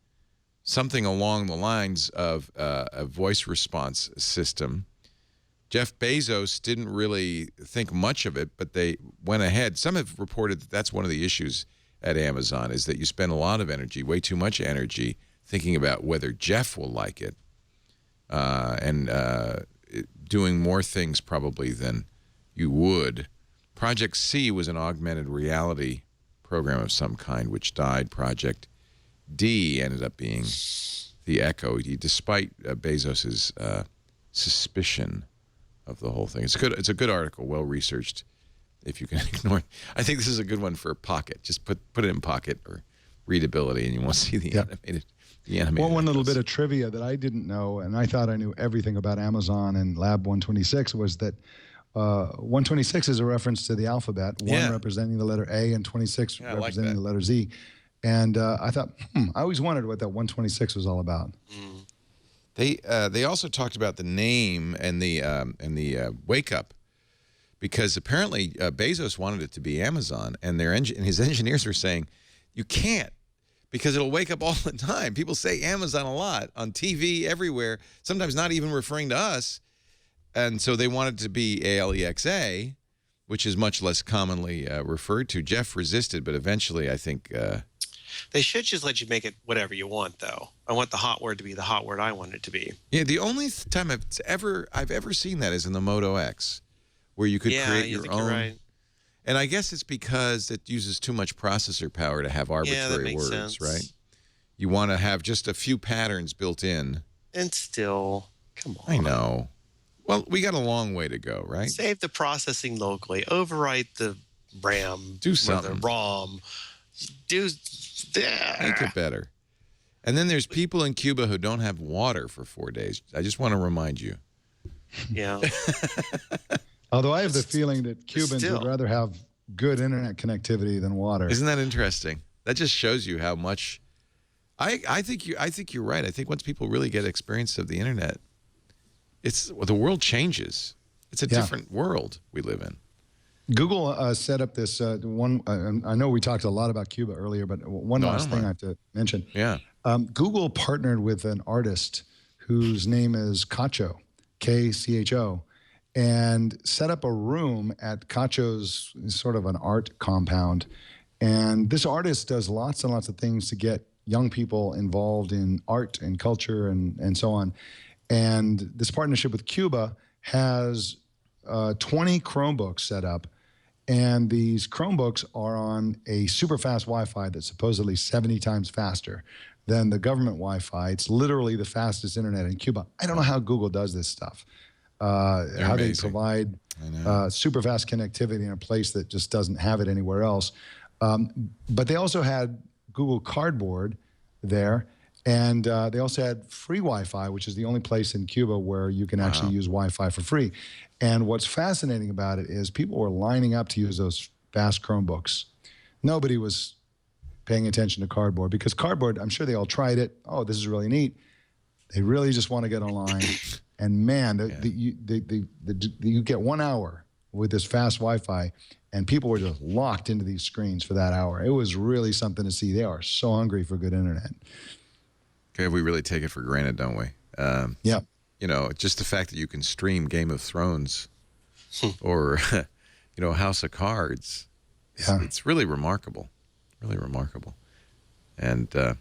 something along the lines of a voice response system. Jeff Bezos didn't really think much of it, but they went ahead. Some have reported that that's one of the issues at Amazon, is that you spend a lot of energy, way too much energy, thinking about whether Jeff will like it, and doing more things probably than you would. Project C was an augmented reality program of some kind, which died. Project D ended up being the Echo, despite Bezos's suspicion of the whole thing. It's good. It's a good article, well researched. If you can ignore it, I think this is a good one for Pocket. Just put it in Pocket or Readability, and you won't see the animated. Well, one little bit of trivia that I didn't know, and I thought I knew everything about Amazon and Lab 126, was that 126 is a reference to the alphabet, 1 representing the letter A and 26 representing the letter Z. And I thought, I always wondered what that 126 was all about. They also talked about the name and the wake up, because apparently Bezos wanted it to be Amazon, and his engineers were saying, you can't, because it'll wake up all the time. People say Amazon a lot on TV, everywhere, sometimes not even referring to us. And so they wanted to be Alexa, which is much less commonly referred to. Jeff resisted, but eventually I think... They should just let you make it whatever you want, though. I want the hot word to be the hot word I want it to be. Yeah, the only time I've ever seen that is in the Moto X, where you could create your own. Right. And I guess it's because it uses too much processor power to have arbitrary words, sense. Right? You want to have just a few patterns built in. And still, come on. I know. Well, we got a long way to go, right? Save the processing locally. Overwrite the RAM. Do something. Or the ROM. Make it better. And then there's people in Cuba who don't have water for 4 days. I just want to remind you. Yeah. Although I have the feeling that Cubans would rather have good internet connectivity than water. Isn't that interesting? That just shows you how much. I think you're right. I think once people really get experience of the internet, the world changes. It's a different world we live in. Google set up this one. I know we talked a lot about Cuba earlier, but one last thing I have to mention. Yeah. Google partnered with an artist whose name is Cacho, Kcho, and set up a room at Cacho's sort of an art compound. And this artist does lots and lots of things to get young people involved in art and culture and so on. And this partnership with Cuba has 20 Chromebooks set up. And these Chromebooks are on a super fast Wi-Fi that's supposedly 70 times faster than the government Wi-Fi. It's literally the fastest internet in Cuba. I don't know how Google does this stuff. How they provide super fast connectivity in a place that just doesn't have it anywhere else. But they also had Google Cardboard there. And they also had free Wi-Fi, which is the only place in Cuba where you can actually use Wi-Fi for free. And what's fascinating about it is people were lining up to use those fast Chromebooks. Nobody was paying attention to Cardboard, because Cardboard, I'm sure they all tried it. Oh, this is really neat. They really just want to get online. And man, you get 1 hour with this fast Wi-Fi, and people were just locked into these screens for that hour. It was really something to see. They are so hungry for good internet. Okay, we really take it for granted, don't we? Yeah. You know, just the fact that you can stream Game of Thrones or, House of Cards. It's really remarkable. Really remarkable. And a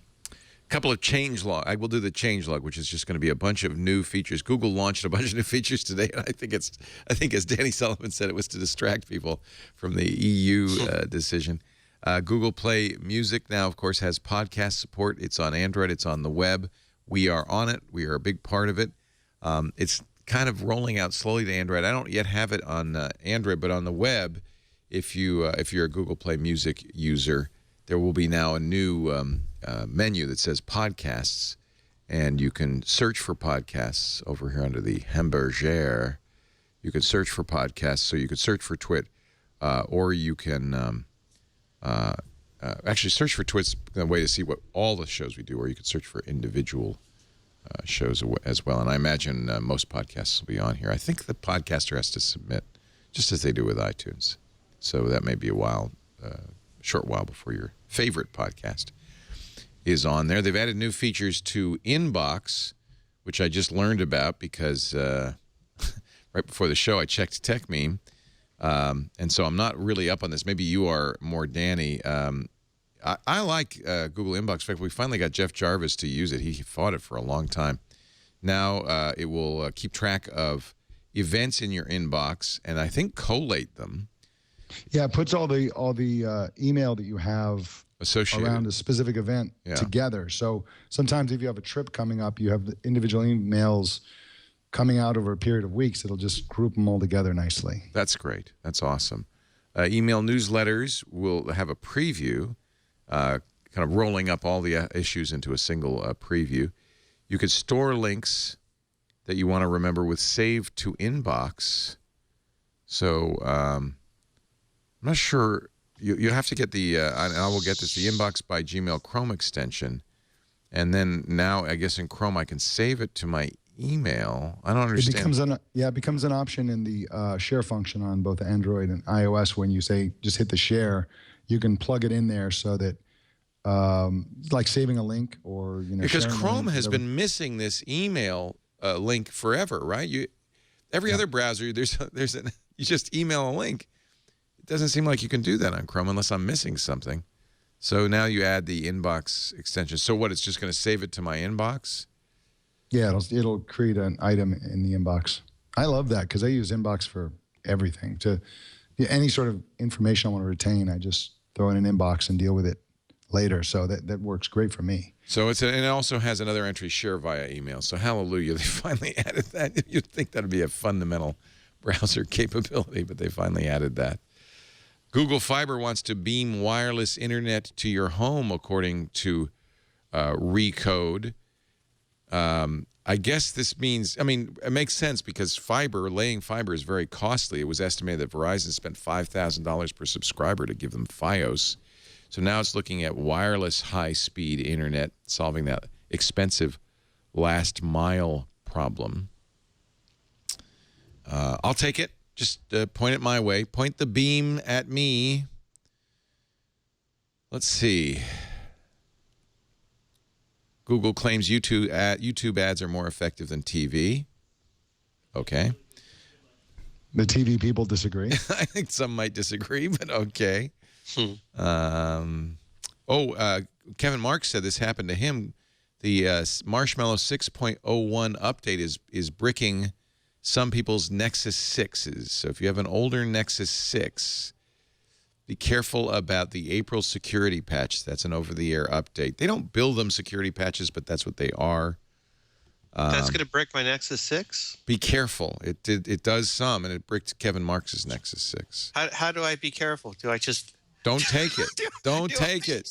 couple of changelog. I will do the changelog, which is just going to be a bunch of new features. Google launched a bunch of new features today, and I think as Danny Sullivan said, it was to distract people from the EU decision. Google Play Music now, of course, has podcast support. It's on Android. It's on the web. We are on it. We are a big part of it. It's kind of rolling out slowly to Android. I don't yet have it on Android, but on the web, if you're a Google Play Music user, there will be now a new menu that says podcasts, and you can search for podcasts over here under the Hamburger. You can search for podcasts, so you could search for or you can actually search for Twit's a way to see what all the shows we do, or you can search for individual shows as well. And I imagine most podcasts will be on here. I think the podcaster has to submit, just as they do with iTunes. So that may be a short while before your favorite podcast is on there. They've added new features to Inbox, which I just learned about because right before the show I checked TechMeme, and so I'm not really up on this. Maybe you are more, Danny. I like Google Inbox. In fact, we finally got Jeff Jarvis to use it. He fought it for a long time. Now it will keep track of events in your inbox, and I think collate them. Yeah, it puts all the email that you have associated around a specific event together. So sometimes if you have a trip coming up, you have the individual emails coming out over a period of weeks. It'll just group them all together nicely. That's great. That's awesome. Email newsletters will have a preview, kind of rolling up all the issues into a single preview. You could store links that you want to remember with Save to Inbox. So I'm not sure. You have to get the, and I will get this, the Inbox by Gmail Chrome extension. And then now, I guess in Chrome, I can save it to my email. I don't understand. It becomes an option in the share function on both Android and iOS. When you say just hit the share, you can plug it in there so that, like saving a link or because Chrome has been missing this email link forever, right? Every other browser, you just email a link. It doesn't seem like you can do that on Chrome unless I'm missing something. So now you add the Inbox extension. So what? It's just going to save it to my inbox? Yeah, it'll create an item in the inbox. I love that because I use Inbox for everything. Any sort of information I want to retain, I just throw in an inbox and deal with it later. So that works great for me. So and it also has another entry, share via email. So hallelujah, they finally added that. You'd think that would be a fundamental browser capability, but they finally added that. Google Fiber wants to beam wireless internet to your home, according to Recode. I guess this means, it makes sense because laying fiber is very costly. It was estimated that Verizon spent $5,000 per subscriber to give them Fios. So now it's looking at wireless high-speed internet, solving that expensive last mile problem. I'll take it. Just point it my way. Point the beam at me. Let's see. Google claims YouTube ads are more effective than TV. Okay. The TV people disagree. I think some might disagree, but okay. Kevin Marks said this happened to him. The Marshmallow 6.01 update is bricking some people's Nexus 6s. So if you have an older Nexus 6, be careful about the April security patch. That's an over-the-air update. They don't build them security patches, but that's what they are. That's going to brick my Nexus 6? Be careful. It does some, and it bricked Kevin Marks' Nexus 6. How do I be careful? Do I just... Don't take it. Don't take it.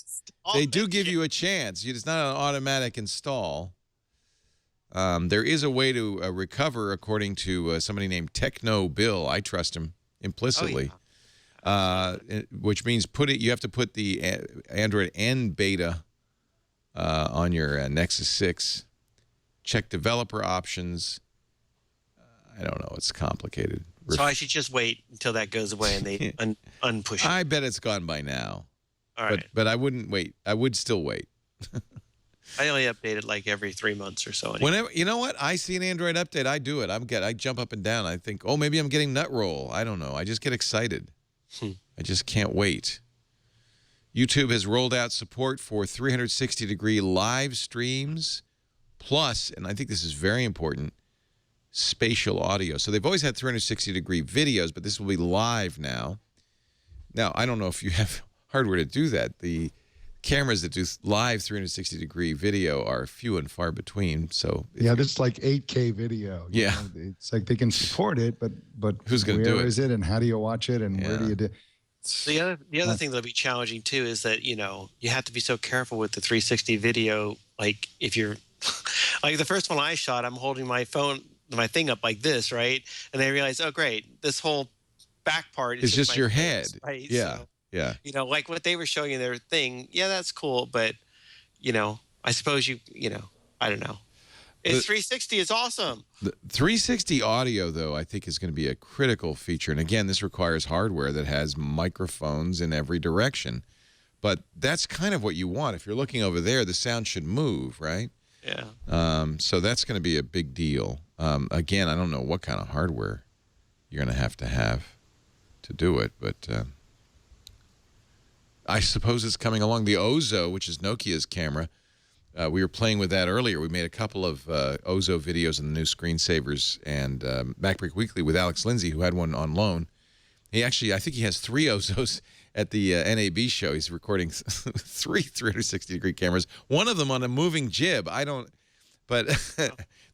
They do give you a chance. It's not an automatic install. There is a way to recover, according to somebody named Techno Bill. I trust him implicitly. Oh, yeah. Which means you have to put the Android N beta on your Nexus 6. Check developer options. I don't know. It's complicated. So I should just wait until that goes away and they unpush it. I bet it's gone by now. All right. But I wouldn't wait. I would still wait. I only update it like every 3 months or so. Anyway. Whenever, you know what? I see an Android update, I do it. I jump up and down. I think, oh, maybe I'm getting nut roll. I don't know. I just get excited. I just can't wait. YouTube has rolled out support for 360-degree live streams, plus, and I think this is very important, spatial audio. So they've always had 360-degree videos, but this will be live now. Now, I don't know if you have hardware to do that. The cameras that do live 360-degree video are few and far between. So yeah, this is like 8K video. Yeah, it's like they can support it, but who's going to do it? Where is it, and how do you watch it, and where do you do? The other thing that'll be challenging too is that you have to be so careful with the 360 video. Like if you're like the first one I shot, I'm holding my thing up like this, right? And they realize, oh great, this whole back part It's just my your face, head. right? Yeah. So, Yeah. you know, like what they were showing in their thing. Yeah, that's cool, but you know, I suppose you know, I don't know. It's 360. It's awesome. The 360 audio, though, I think is going to be a critical feature. And again, this requires hardware that has microphones in every direction. But that's kind of what you want. If you're looking over there, the sound should move, right? Yeah. So that's going to be a big deal. Again, I don't know what kind of hardware you're going to have to do it, but I suppose it's coming along. The Ozo, which is Nokia's camera, we were playing with that earlier. We made a couple of Ozo videos in the new screensavers and MacBreak Weekly with Alex Lindsay, who had one on loan. He actually, I think he has 3 Ozos at the NAB show. He's recording 3 360-degree cameras, one of them on a moving jib. I don't, but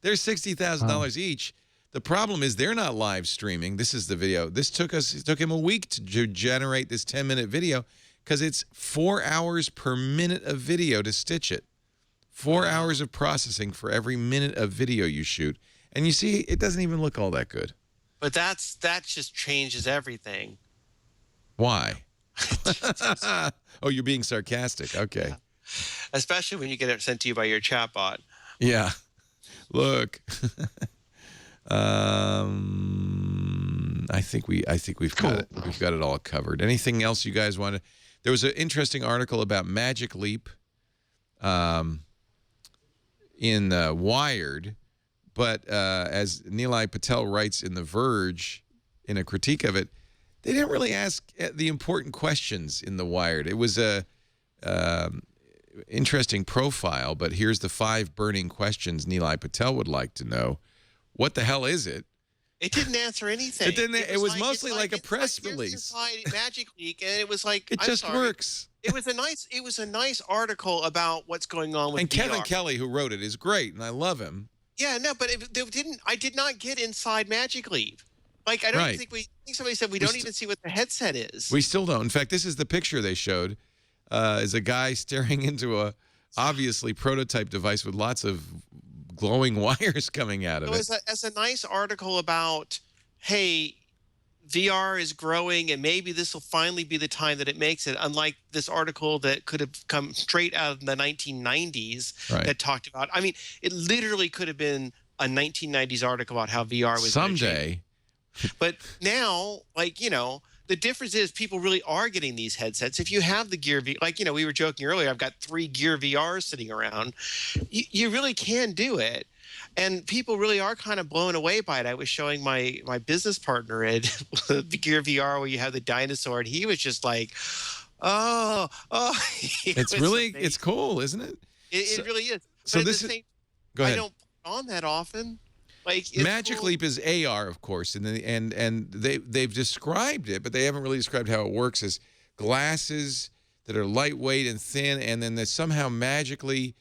they're $60,000 each. The problem is they're not live streaming. This is the video. It took him a week to generate this 10-minute video because it's 4 hours per minute of video to stitch it. 4 hours of processing for every minute of video you shoot. And you see, it doesn't even look all that good. But that just changes everything. Why? Oh, you're being sarcastic. Okay. Yeah. Especially when you get it sent to you by your chatbot. Yeah. Look. I think we've got it. We've got it all covered. Anything else you guys want to? There was an interesting article about Magic Leap in Wired, but as Nilay Patel writes in The Verge in a critique of it, they didn't really ask the important questions in the Wired. It was a interesting profile, but here's the 5 burning questions Nilay Patel would like to know. What the hell is it? It didn't answer anything. It didn't. It was mostly like a press release. Magic Leak, and it was like it just works. It was a nice article about what's going on with and VR. Kevin Kelly, who wrote it, is great, and I love him. Yeah, no, but I did not get inside Magic Leap. Like I don't even think somebody said we don't even see what the headset is. We still don't. In fact, this is the picture they showed. Is a guy staring into a obviously prototype device with lots of glowing wires coming out of it. As a nice article about, hey, VR is growing and maybe this will finally be the time that it makes it, unlike this article that could have come straight out of the 1990s that talked about, I mean, it literally could have been a 1990s article about how VR was someday. But now, like, you know, the difference is people really are getting these headsets. If you have the Gear VR, like, you know, we were joking earlier, I've got 3 Gear VRs sitting around. You really can do it. And people really are kind of blown away by it. I was showing my business partner Ed the Gear VR where you have the dinosaur, and he was just like, oh. It's really, amazing. It's cool, isn't it? It really is. So but this is, go ahead. I don't put on that often. Like Magic cool. Leap is AR, of course, and they've described it, but they haven't really described how it works as glasses that are lightweight and thin, and then that somehow magically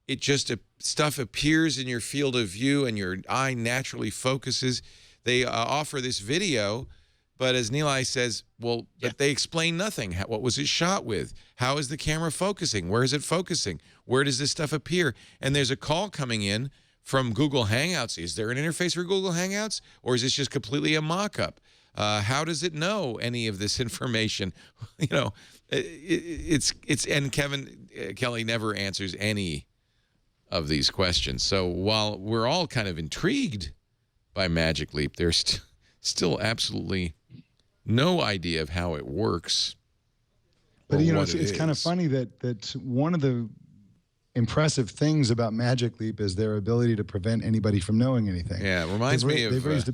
it just stuff appears in your field of view and your eye naturally focuses. They offer this video, but as Nilay says, well, but they explain nothing. What was it shot with? How is the camera focusing? Where is it focusing? Where does this stuff appear? And there's a call coming in from Google Hangouts. Is there an interface for Google Hangouts, or is this just completely a mock-up? How does it know any of this information? You know, it's and Kevin Kelly never answers any of these questions. So while we're all kind of intrigued by Magic Leap, there's still absolutely no idea of how it works. But you know, it's kind of funny that one of the impressive things about Magic Leap is their ability to prevent anybody from knowing anything. Yeah, it reminds me of... they've raised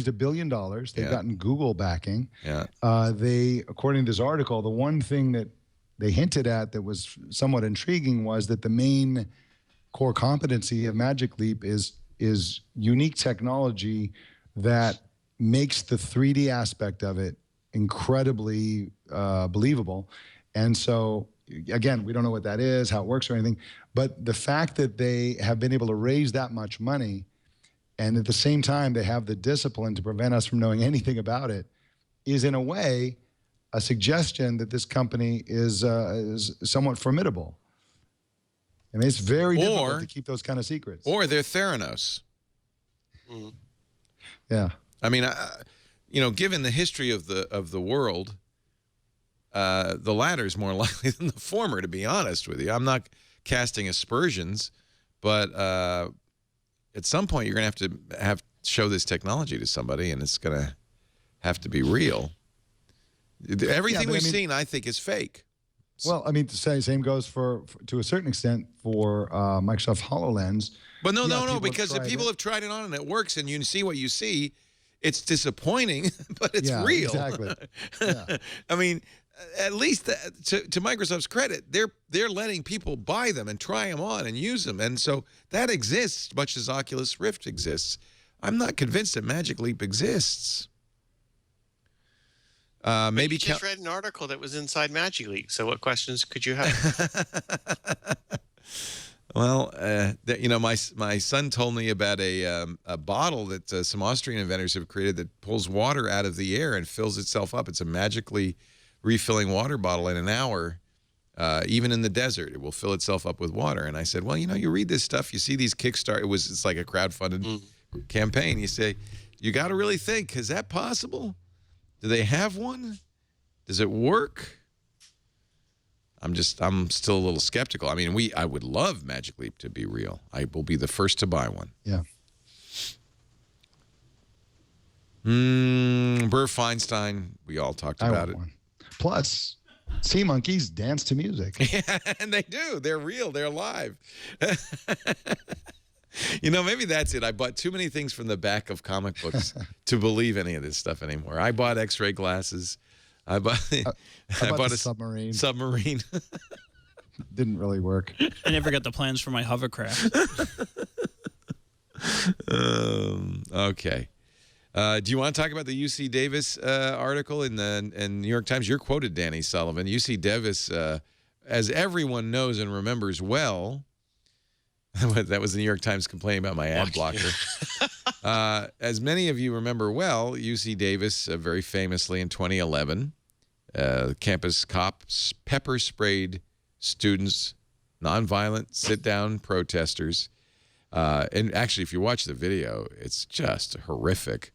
$1 billion. They've gotten Google backing. Yeah. They, according to this article, the one thing that they hinted at that was somewhat intriguing was that the main core competency of Magic Leap is unique technology that makes the 3D aspect of it incredibly believable. And so, again, we don't know what that is, how it works or anything, but the fact that they have been able to raise that much money and at the same time they have the discipline to prevent us from knowing anything about it is in a way a suggestion that this company is somewhat formidable. I mean, it's very difficult to keep those kind of secrets. Or they're Theranos. Mm. Yeah. I mean, you know, given the history of the world, the latter is more likely than the former, to be honest with you. I'm not casting aspersions, but at some point you're going to have show this technology to somebody, and it's going to have to be real. Everything we've seen, I think, is fake. Well, I mean, the same goes for to a certain extent for Microsoft HoloLens. But no, because if people have tried it on and it works, and you see what you see, it's disappointing, but it's real. Exactly. Yeah. I mean, at least to Microsoft's credit, they're letting people buy them and try them on and use them, and so that exists much as Oculus Rift exists. I'm not convinced that Magic Leap exists. Maybe you just read an article that was inside Magic Leap, so what questions could you have? Well, you know, my son told me about a bottle that some Austrian inventors have created that pulls water out of the air and fills itself up. It's a magically refilling water bottle in an hour. Even in the desert, it will fill itself up with water. And I said, well, you know, you read this stuff, you see these Kickstarter. It's like a crowdfunded campaign. You say, you got to really think, is that possible? Do they have one? Does it work? I'm still a little skeptical. I mean, I would love Magic Leap to be real. I will be the first to buy one. Yeah. Burr Feinstein, we all talked about it. One. Plus, sea monkeys dance to music. Yeah, and they do. They're real. They're alive. You know, maybe that's it. I bought too many things from the back of comic books to believe any of this stuff anymore. I bought X-ray glasses. I bought a submarine. Submarine. Didn't really work. I never got the plans for my hovercraft. Okay. Do you want to talk about the UC Davis article in New York Times? You're quoted, Danny Sullivan. UC Davis, as everyone knows and remembers well, that was the New York Times complaining about my ad blocker. As many of you remember well, UC Davis, very famously in 2011, campus cops pepper sprayed students, nonviolent sit-down protesters. And actually, if you watch the video, it's just horrific.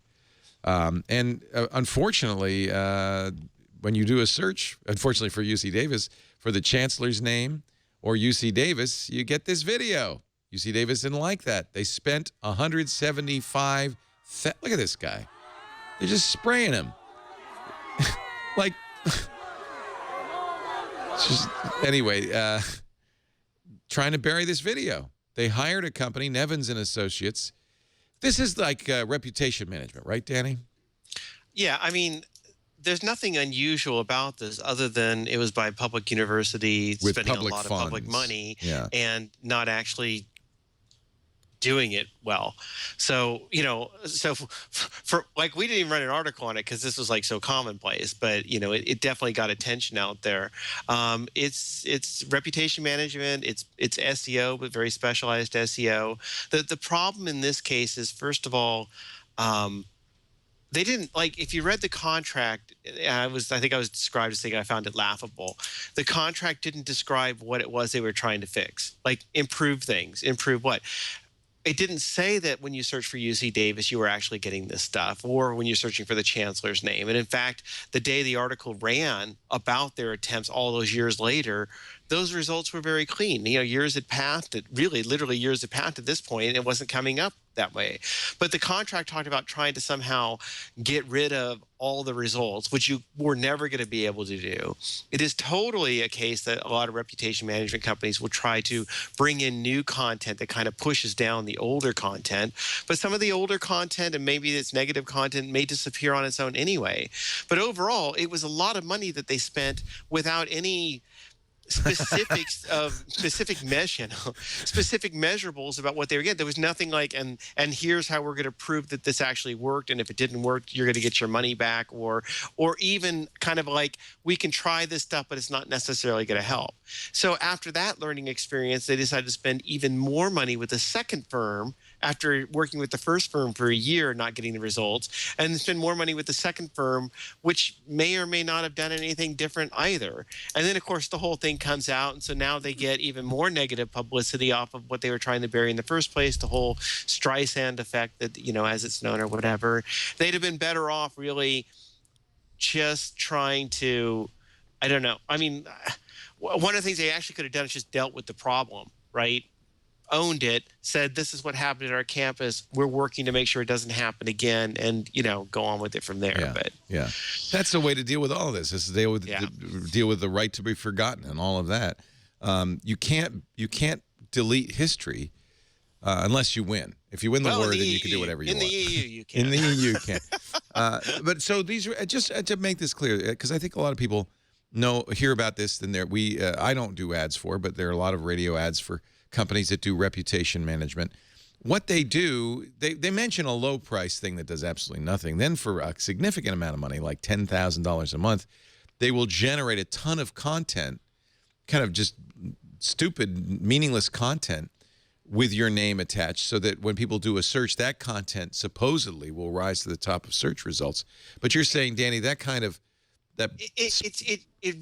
Unfortunately, when you do a search, unfortunately for UC Davis, for the chancellor's name or UC Davis, you get this video. UC Davis didn't like that. They spent $175. Look at this guy. They're just spraying him. Like, anyway, trying to bury this video. They hired a company, Nevins and Associates. This is like reputation management, right, Danny? Yeah, I mean, there's nothing unusual about this other than it was by a public university with spending public a lot funds. of public money and not actually doing it well. So, you know, for like, we didn't even write an article on it because this was like so commonplace, but you know, it definitely got attention out there. It's reputation management, it's SEO, but very specialized SEO. The problem in this case is, first of all, they didn't, like, if you read the contract, I think I was described as saying I found it laughable. The contract didn't describe what it was they were trying to fix, like improve things. Improve what? It didn't say that when you search for UC Davis, you were actually getting this stuff, or when you're searching for the chancellor's name. And in fact, the day the article ran about their attempts all those years later, those results were very clean. You know, years had passed, literally years had passed at this point, and it wasn't coming up that way. But the contract talked about trying to somehow get rid of all the results, which you were never going to be able to do. It is totally a case that a lot of reputation management companies will try to bring in new content that kind of pushes down the older content. But some of the older content, and maybe it's negative content, may disappear on its own anyway. But overall, it was a lot of money that they spent without any specifics of specific measurables about what they were getting. There was nothing like, and here's how we're going to prove that this actually worked, and if it didn't work, you're going to get your money back, or even kind of like, we can try this stuff, but it's not necessarily going to help. So after that learning experience, they decided to spend even more money with a second firm after working with the first firm for a year, not getting the results, and spend more money with the second firm, which may or may not have done anything different either. And then, of course, the whole thing comes out, and so now they get even more negative publicity off of what they were trying to bury in the first place, the whole Streisand effect that, as it's known or whatever. They'd have been better off really just trying to, I don't know. I mean, one of the things they actually could have done is just dealt with the problem, right? Owned it, said, this is what happened at our campus. We're working to make sure it doesn't happen again, and, go on with it from there. Yeah, but yeah. That's the way to deal with all of this, is to deal with the right to be forgotten and all of that. You can't delete history unless you win. If you win the war, then you can do whatever you want. In the EU, you can. In the EU, you can. But so these are, just to make this clear, because I think a lot of people hear about this. Then I don't do ads for, but there are a lot of radio ads for companies that do reputation management. What they do, they mention a low price thing that does absolutely nothing. Then for a significant amount of money, like $10,000 a month, they will generate a ton of content, kind of just stupid, meaningless content with your name attached, so that when people do a search, that content supposedly will rise to the top of search results. But you're saying, Danny, it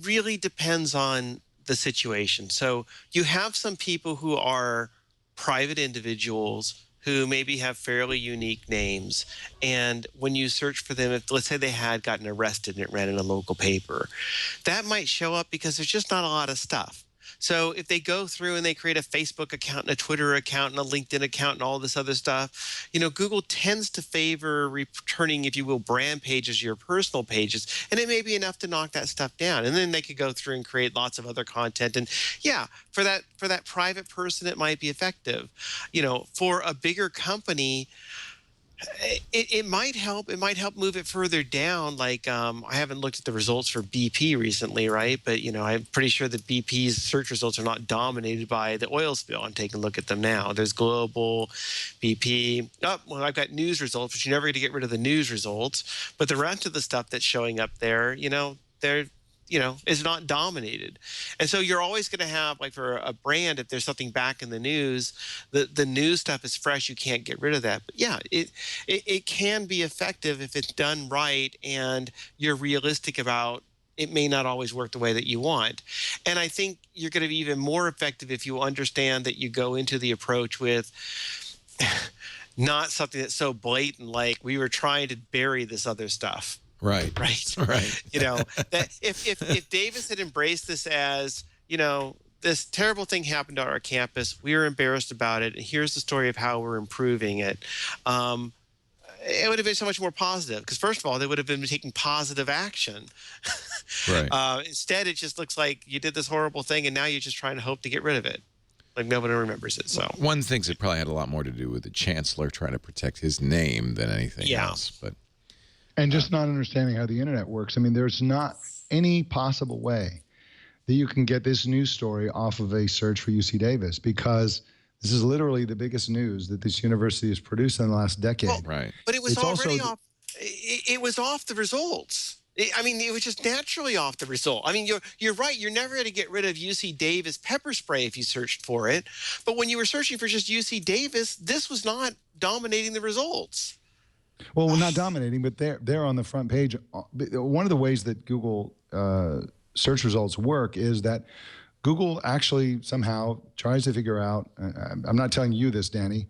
really depends on the situation. So you have some people who are private individuals who maybe have fairly unique names, and when you search for them, if let's say they had gotten arrested and it ran in a local paper, that might show up because there's just not a lot of stuff. So if they go through and they create a Facebook account and a Twitter account and a LinkedIn account and all this other stuff, Google tends to favor returning, if you will, brand pages, your personal pages, and it may be enough to knock that stuff down. And then they could go through and create lots of other content. And yeah, for that private person, it might be effective. For a bigger company, it might help. It might help move it further down. Like, I haven't looked at the results for BP recently, right? But, I'm pretty sure that BP's search results are not dominated by the oil spill. I'm taking a look at them now. There's global, BP. Oh, well, I've got news results, but you're never going to get rid of the news results. But the rest of the stuff that's showing up there, they're is not dominated. And so you're always going to have, like for a brand, if there's something back in the news, the news stuff is fresh, you can't get rid of that. But yeah, it can be effective if it's done right and you're realistic about it may not always work the way that you want. And I think you're going to be even more effective if you understand that you go into the approach with not something that's so blatant, like we were trying to bury this other stuff. Right. That if Davis had embraced this as, this terrible thing happened on our campus, we were embarrassed about it, and here's the story of how we're improving it, it would have been so much more positive. Because first of all, they would have been taking positive action. Right. Instead, it just looks like you did this horrible thing, and now you're just trying to hope to get rid of it. Like nobody remembers it. So one thinks it probably had a lot more to do with the chancellor trying to protect his name than anything else. But. And just not understanding how the internet works. I mean, there's not any possible way that you can get this news story off of a search for UC Davis, because this is literally the biggest news that this university has produced in the last decade. Well, right. But it was already off. It was off the results. It was just naturally off the result. I mean, you're right. You're never going to get rid of UC Davis pepper spray if you searched for it. But when you were searching for just UC Davis, this was not dominating the results. Well, we're not dominating, but they're on the front page. One of the ways that Google search results work is that Google actually somehow tries to figure out, I'm not telling you this, Danny,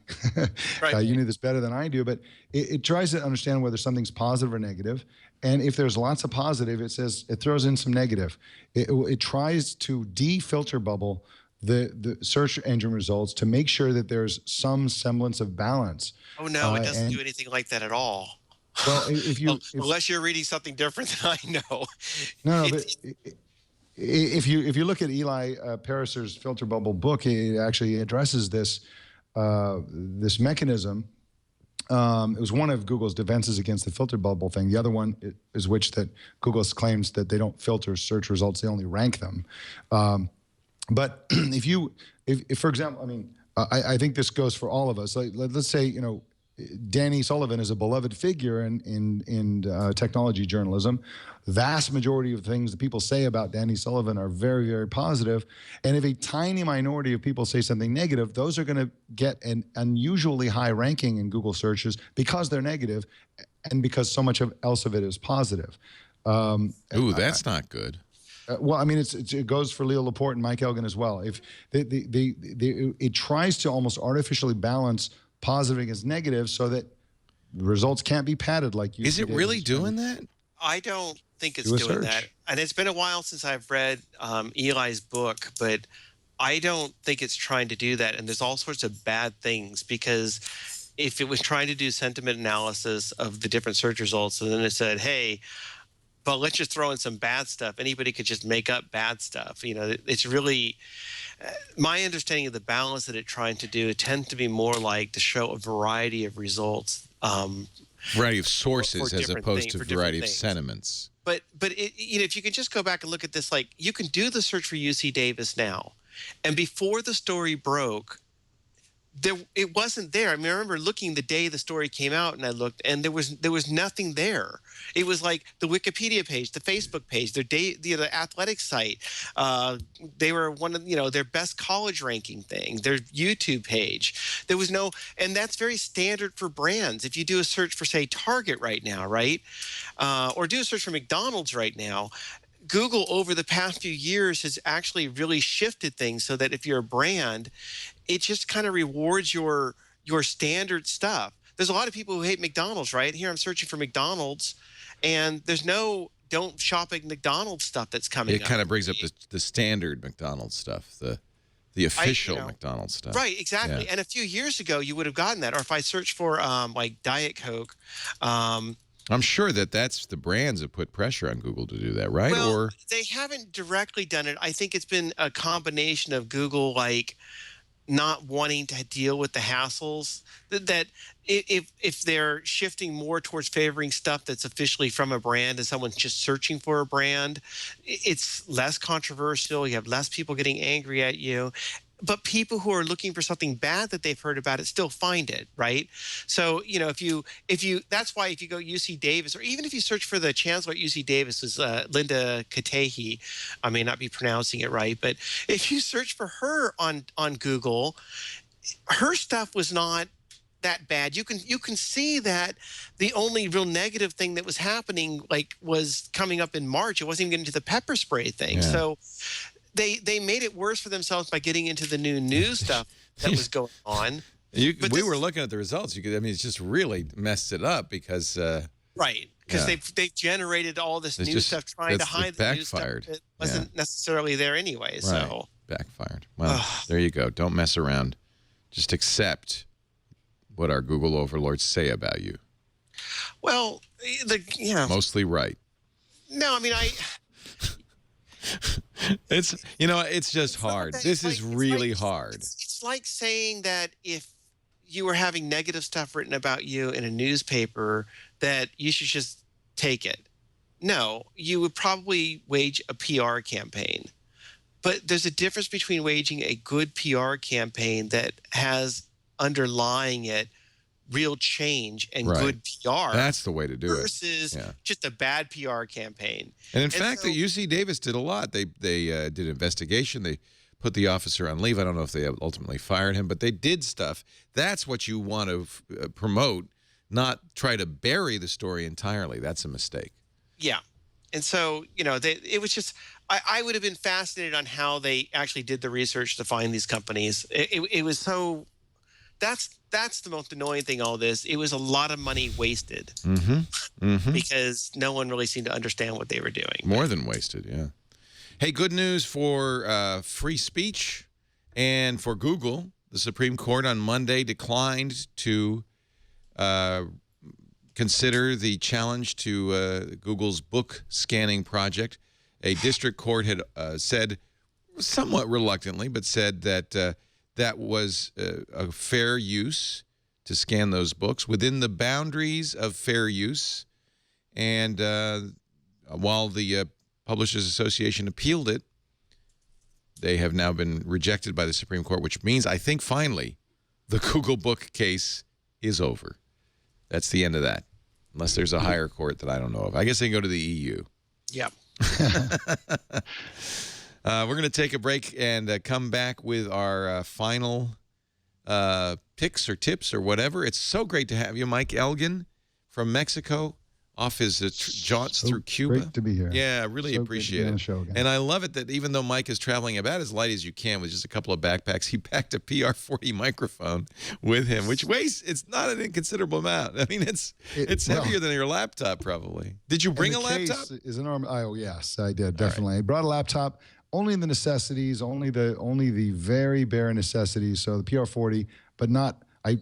right. You knew this better than I do, but it tries to understand whether something's positive or negative. And if there's lots of positive, it throws in some negative. It tries to de-filter bubble the search engine results to make sure that there's some semblance of balance. Oh, no, it doesn't do anything like that at all. Well, unless you're reading something different than I know. No, but if you look at Eli Pariser's filter bubble book, it actually addresses this mechanism. It was one of Google's defenses against the filter bubble thing. The other one is that Google claims that they don't filter search results; they only rank them. But if for example, I think this goes for all of us. Like, let's say, Danny Sullivan is a beloved figure in technology journalism. Vast majority of things that people say about Danny Sullivan are very, very positive. And if a tiny minority of people say something negative, those are going to get an unusually high ranking in Google searches because they're negative and because so much else of it is positive. Ooh, that's not good. Well, I mean, it goes for Leo Laporte and Mike Elgan as well. If it tries to almost artificially balance positive against negative so that results can't be padded like you. Is it really doing that? I don't think it's doing that. And it's been a while since I've read Eli's book, but I don't think it's trying to do that. And there's all sorts of bad things, because if it was trying to do sentiment analysis of the different search results and then it said, hey, but let's just throw in some bad stuff, anybody could just make up bad stuff. You know, it's really my understanding of the balance that it's trying to do. It tends to be more like to show a variety of results. Variety of sources as opposed to variety of things. Sentiments. But you know, if you could just go back and look at this, like you can do the search for UC Davis now, and before the story broke, it wasn't there. I mean, I remember looking the day the story came out, and I looked, and there was nothing there. It was like the Wikipedia page, the Facebook page, the athletic site. They were one of their best college ranking thing. Their YouTube page. There was no, and that's very standard for brands. If you do a search for, say, Target right now, right, or do a search for McDonald's right now, Google over the past few years has actually really shifted things so that if you're a brand, it just kind of rewards your standard stuff. There's a lot of people who hate McDonald's, right? Here I'm searching for McDonald's, and there's no don't shop at McDonald's stuff that's coming up. It kind of brings up the standard McDonald's stuff, the official McDonald's stuff. Right, exactly. Yeah. And a few years ago, you would have gotten that. Or if I search for like Diet Coke, I'm sure that's the brands that put pressure on Google to do that, right? Well, or they haven't directly done it. I think it's been a combination of Google, like, not wanting to deal with the hassles, that if they're shifting more towards favoring stuff that's officially from a brand and someone's just searching for a brand, it's less controversial. You have less people getting angry at you. But people who are looking for something bad that they've heard about it still find it, right? So, if you that's why if you go UC Davis, or even if you search for the chancellor at UC Davis, is Linda Katehi, I may not be pronouncing it right, but if you search for her on Google, her stuff was not that bad. You can see that the only real negative thing that was happening was coming up in March. It wasn't even getting to the pepper spray thing. Yeah. So they made it worse for themselves by getting into the new news stuff that was going on. We were looking at the results. It's just really messed it up because right, because they've generated all this new stuff trying to hide the news stuff that wasn't necessarily there anyway. Right. So backfired. Well, there you go. Don't mess around. Just accept what our Google overlords say about you. Well, mostly right. No, I mean it's just hard. This is really hard. It's like saying that if you were having negative stuff written about you in a newspaper, that you should just take it. No, you would probably wage a PR campaign. But there's a difference between waging a good PR campaign that has underlying it real change and good PR. That's the way to do it. Versus just a bad PR campaign. And in fact, the UC Davis did a lot. They did an investigation. They put the officer on leave. I don't know if they ultimately fired him, but they did stuff. That's what you want to promote, not try to bury the story entirely. That's a mistake. Yeah. And so, it was just, I would have been fascinated on how they actually did the research to find these companies. It was so, that's the most annoying thing, all this. It was a lot of money wasted because no one really seemed to understand what they were doing. More than wasted, yeah. Hey, good news for free speech and for Google. The Supreme Court on Monday declined to consider the challenge to Google's book scanning project. A district court had said, somewhat reluctantly, but said that that was a fair use to scan those books within the boundaries of fair use. And while the Publishers Association appealed it, they have now been rejected by the Supreme Court, which means I think finally the Google book case is over. That's the end of that. Unless there's a higher court that I don't know of. I guess they can go to the EU. Yeah. We're going to take a break and come back with our final picks or tips or whatever. It's so great to have you, Mike Elgan from Mexico, off his jaunts through Cuba. Great to be here. Yeah, really appreciate it. And I love it that even though Mike is traveling about as light as you can with just a couple of backpacks, he packed a PR40 microphone with him, which weighs, it's not an inconsiderable amount. I mean, it's heavier than your laptop probably. Did you bring a laptop? Is an arm. Oh yes, I did definitely. I brought a laptop. Only the necessities, only the very bare necessities. So the PR40, but not. I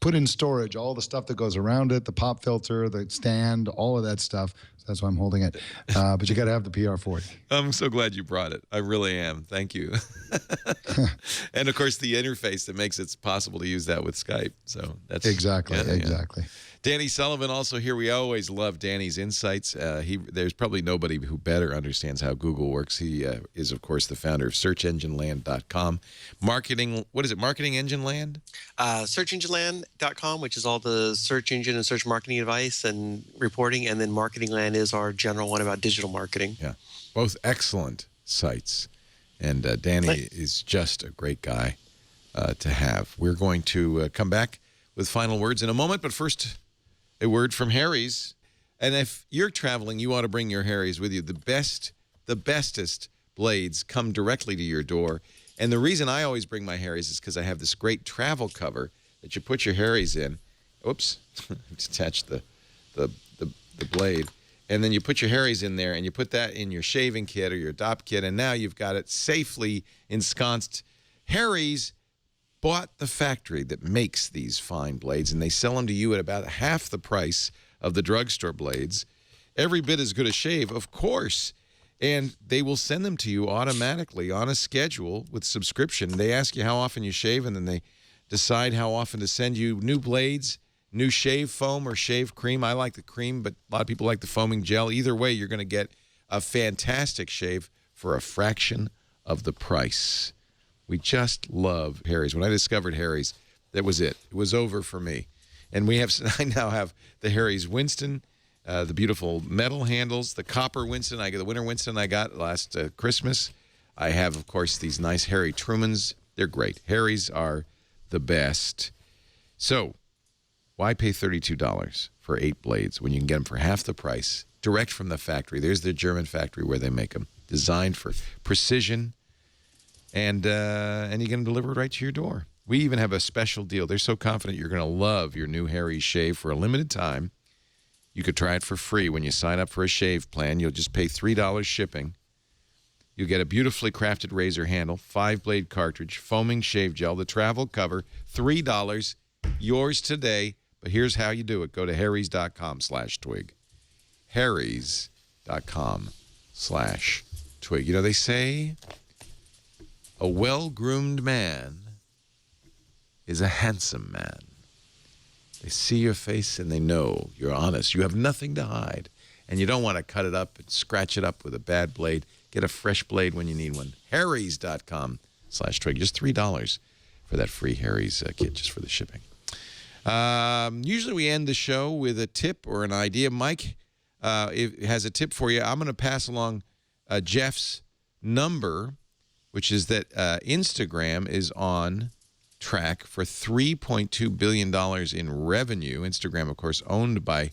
put in storage all the stuff that goes around it, the pop filter, the stand, all of that stuff. So that's why I'm holding it. But you got to have the PR40. I'm so glad you brought it. I really am. Thank you. And of course, the interface that makes it possible to use that with Skype. So that's exactly. Yeah. Danny Sullivan also here. We always love Danny's insights. There's probably nobody who better understands how Google works. He is, of course, the founder of SearchEngineLand.com. What is it? Marketing Engine Land? SearchEngineLand.com, which is all the search engine and search marketing advice and reporting. And then Marketing Land is our general one about digital marketing. Yeah, both excellent sites. And Danny is just a great guy to have. We're going to come back with final words in a moment. But first, a word from Harry's. And if you're traveling, you ought to bring your Harry's with you. The bestest blades come directly to your door. And the reason I always bring my Harry's is because I have this great travel cover that you put your Harry's in. Oops, detached the blade. And then you put your Harry's in there, and you put that in your shaving kit or your DOP kit, and now you've got it safely ensconced. Harry's bought the factory that makes these fine blades, and they sell them to you at about half the price of the drugstore blades. Every bit as good a shave, of course. And they will send them to you automatically on a schedule with subscription. They ask you how often you shave, and then they decide how often to send you new blades, new shave foam or shave cream. I like the cream, but a lot of people like the foaming gel. Either way, you're going to get a fantastic shave for a fraction of the price. We just love Harry's. When I discovered Harry's, that was it. It was over for me. And I now have the Harry's Winston, the beautiful metal handles, the copper Winston. I got the winter Winston I got last Christmas. I have, of course, these nice Harry Trumans. They're great. Harry's are the best. So why pay $32 for 8 blades when you can get them for half the price, direct from the factory? There's the German factory where they make them, designed for precision. And you can deliver it right to your door. We even have a special deal. They're so confident you're going to love your new Harry's shave for a limited time. You could try it for free when you sign up for a shave plan. You'll just pay $3 shipping. You'll get a beautifully crafted razor handle, 5-blade cartridge, foaming shave gel, the travel cover, $3, yours today. But here's how you do it. Go to harrys.com/twig. harrys.com/twig. You know, they say a well-groomed man is a handsome man. They see your face and they know you're honest. You have nothing to hide. And you don't want to cut it up and scratch it up with a bad blade. Get a fresh blade when you need one. harrys.com/twig. Just $3 for that free Harry's kit, just for the shipping. Usually we end the show with a tip or an idea. Mike has a tip for you. I'm going to pass along Jeff's number, which is that Instagram is on track for $3.2 billion in revenue. Instagram, of course, owned by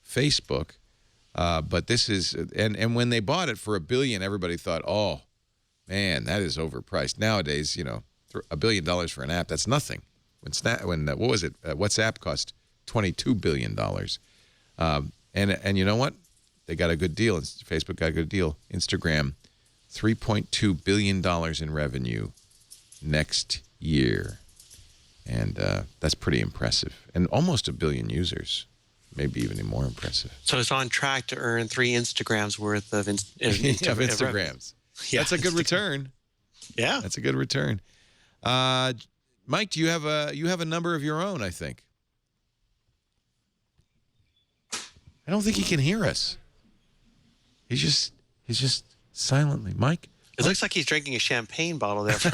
Facebook. But this is, and when they bought it for $1 billion, everybody thought, oh, man, that is overpriced. Nowadays, you know, $1 billion for an app, that's nothing. What was it? WhatsApp cost $22 billion. And you know what? They got a good deal. Facebook got a good deal. Instagram, $3.2 billion in revenue next year. And that's pretty impressive. And almost 1 billion users. Maybe even more impressive. So it's on track to earn 3 Instagrams worth of Instagrams. Yeah, that's a good return. Yeah, that's a good return. Mike, do you have a number of your own? I think. I don't think he can hear us. He's just silently, Mike. It looks like he's drinking a champagne bottle there for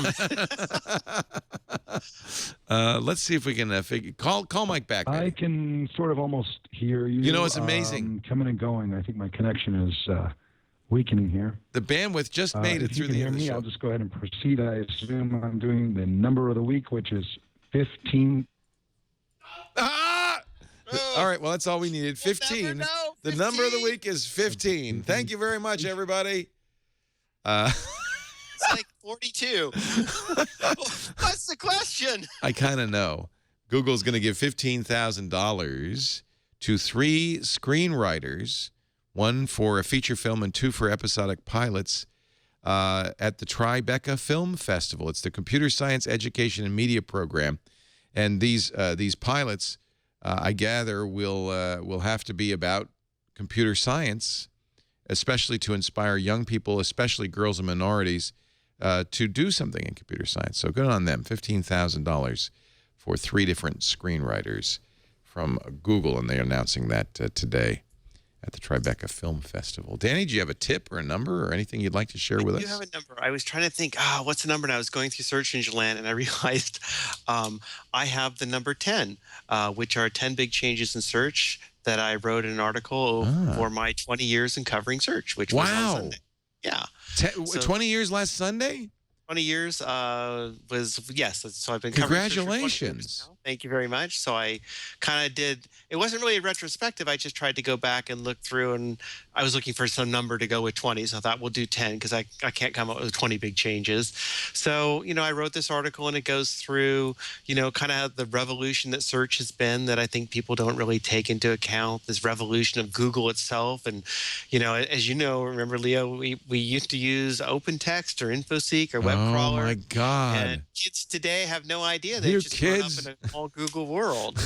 a Let's see if we can call Mike back. I Maybe. can sort of almost hear you. You know, it's amazing. Coming and going. I think my connection is weakening here. The bandwidth just made it through the end of the show. I'll just go ahead and proceed. I assume I'm doing the number of the week, which is 15. All right, well, that's all we needed. 15. The number of the week is 15. Thank you very much, everybody. It's like 42. What's the question? I kind of know. Google's going to give $15,000 to 3 screenwriters, 1 for a feature film and 2 for episodic pilots at the Tribeca Film Festival. It's the Computer Science Education and Media Program. And these pilots, I gather, will have to be about computer science, especially to inspire young people, especially girls and minorities, to do something in computer science. So good on them. $15,000 for 3 different screenwriters from Google, and they're announcing that today at the Tribeca Film Festival. Danny, do you have a tip or a number or anything you'd like to share with us? I do have a number. I was trying to think, what's the number? And I was going through search engine land, and I realized I have the number 10, which are 10 big changes in search that I wrote in an article for my 20 years in covering search, which was on Sunday. Yeah. 20 years last Sunday? 20 years was, yes. So I've been covering search for 20 years Congratulations. now. Thank you very much. So I kind of did, it wasn't really a retrospective. I just tried to go back and look through, and I was looking for some number to go with 20. So I thought we'll do 10 because I can't come up with 20 big changes. So, I wrote this article, and it goes through, kind of the revolution that search has been that I think people don't really take into account, this revolution of Google itself. And, as you know, remember, Leo, we used to use open text or InfoSeek or web crawler. Oh, my God. And kids today have no idea. They've just grown up in a small Google world.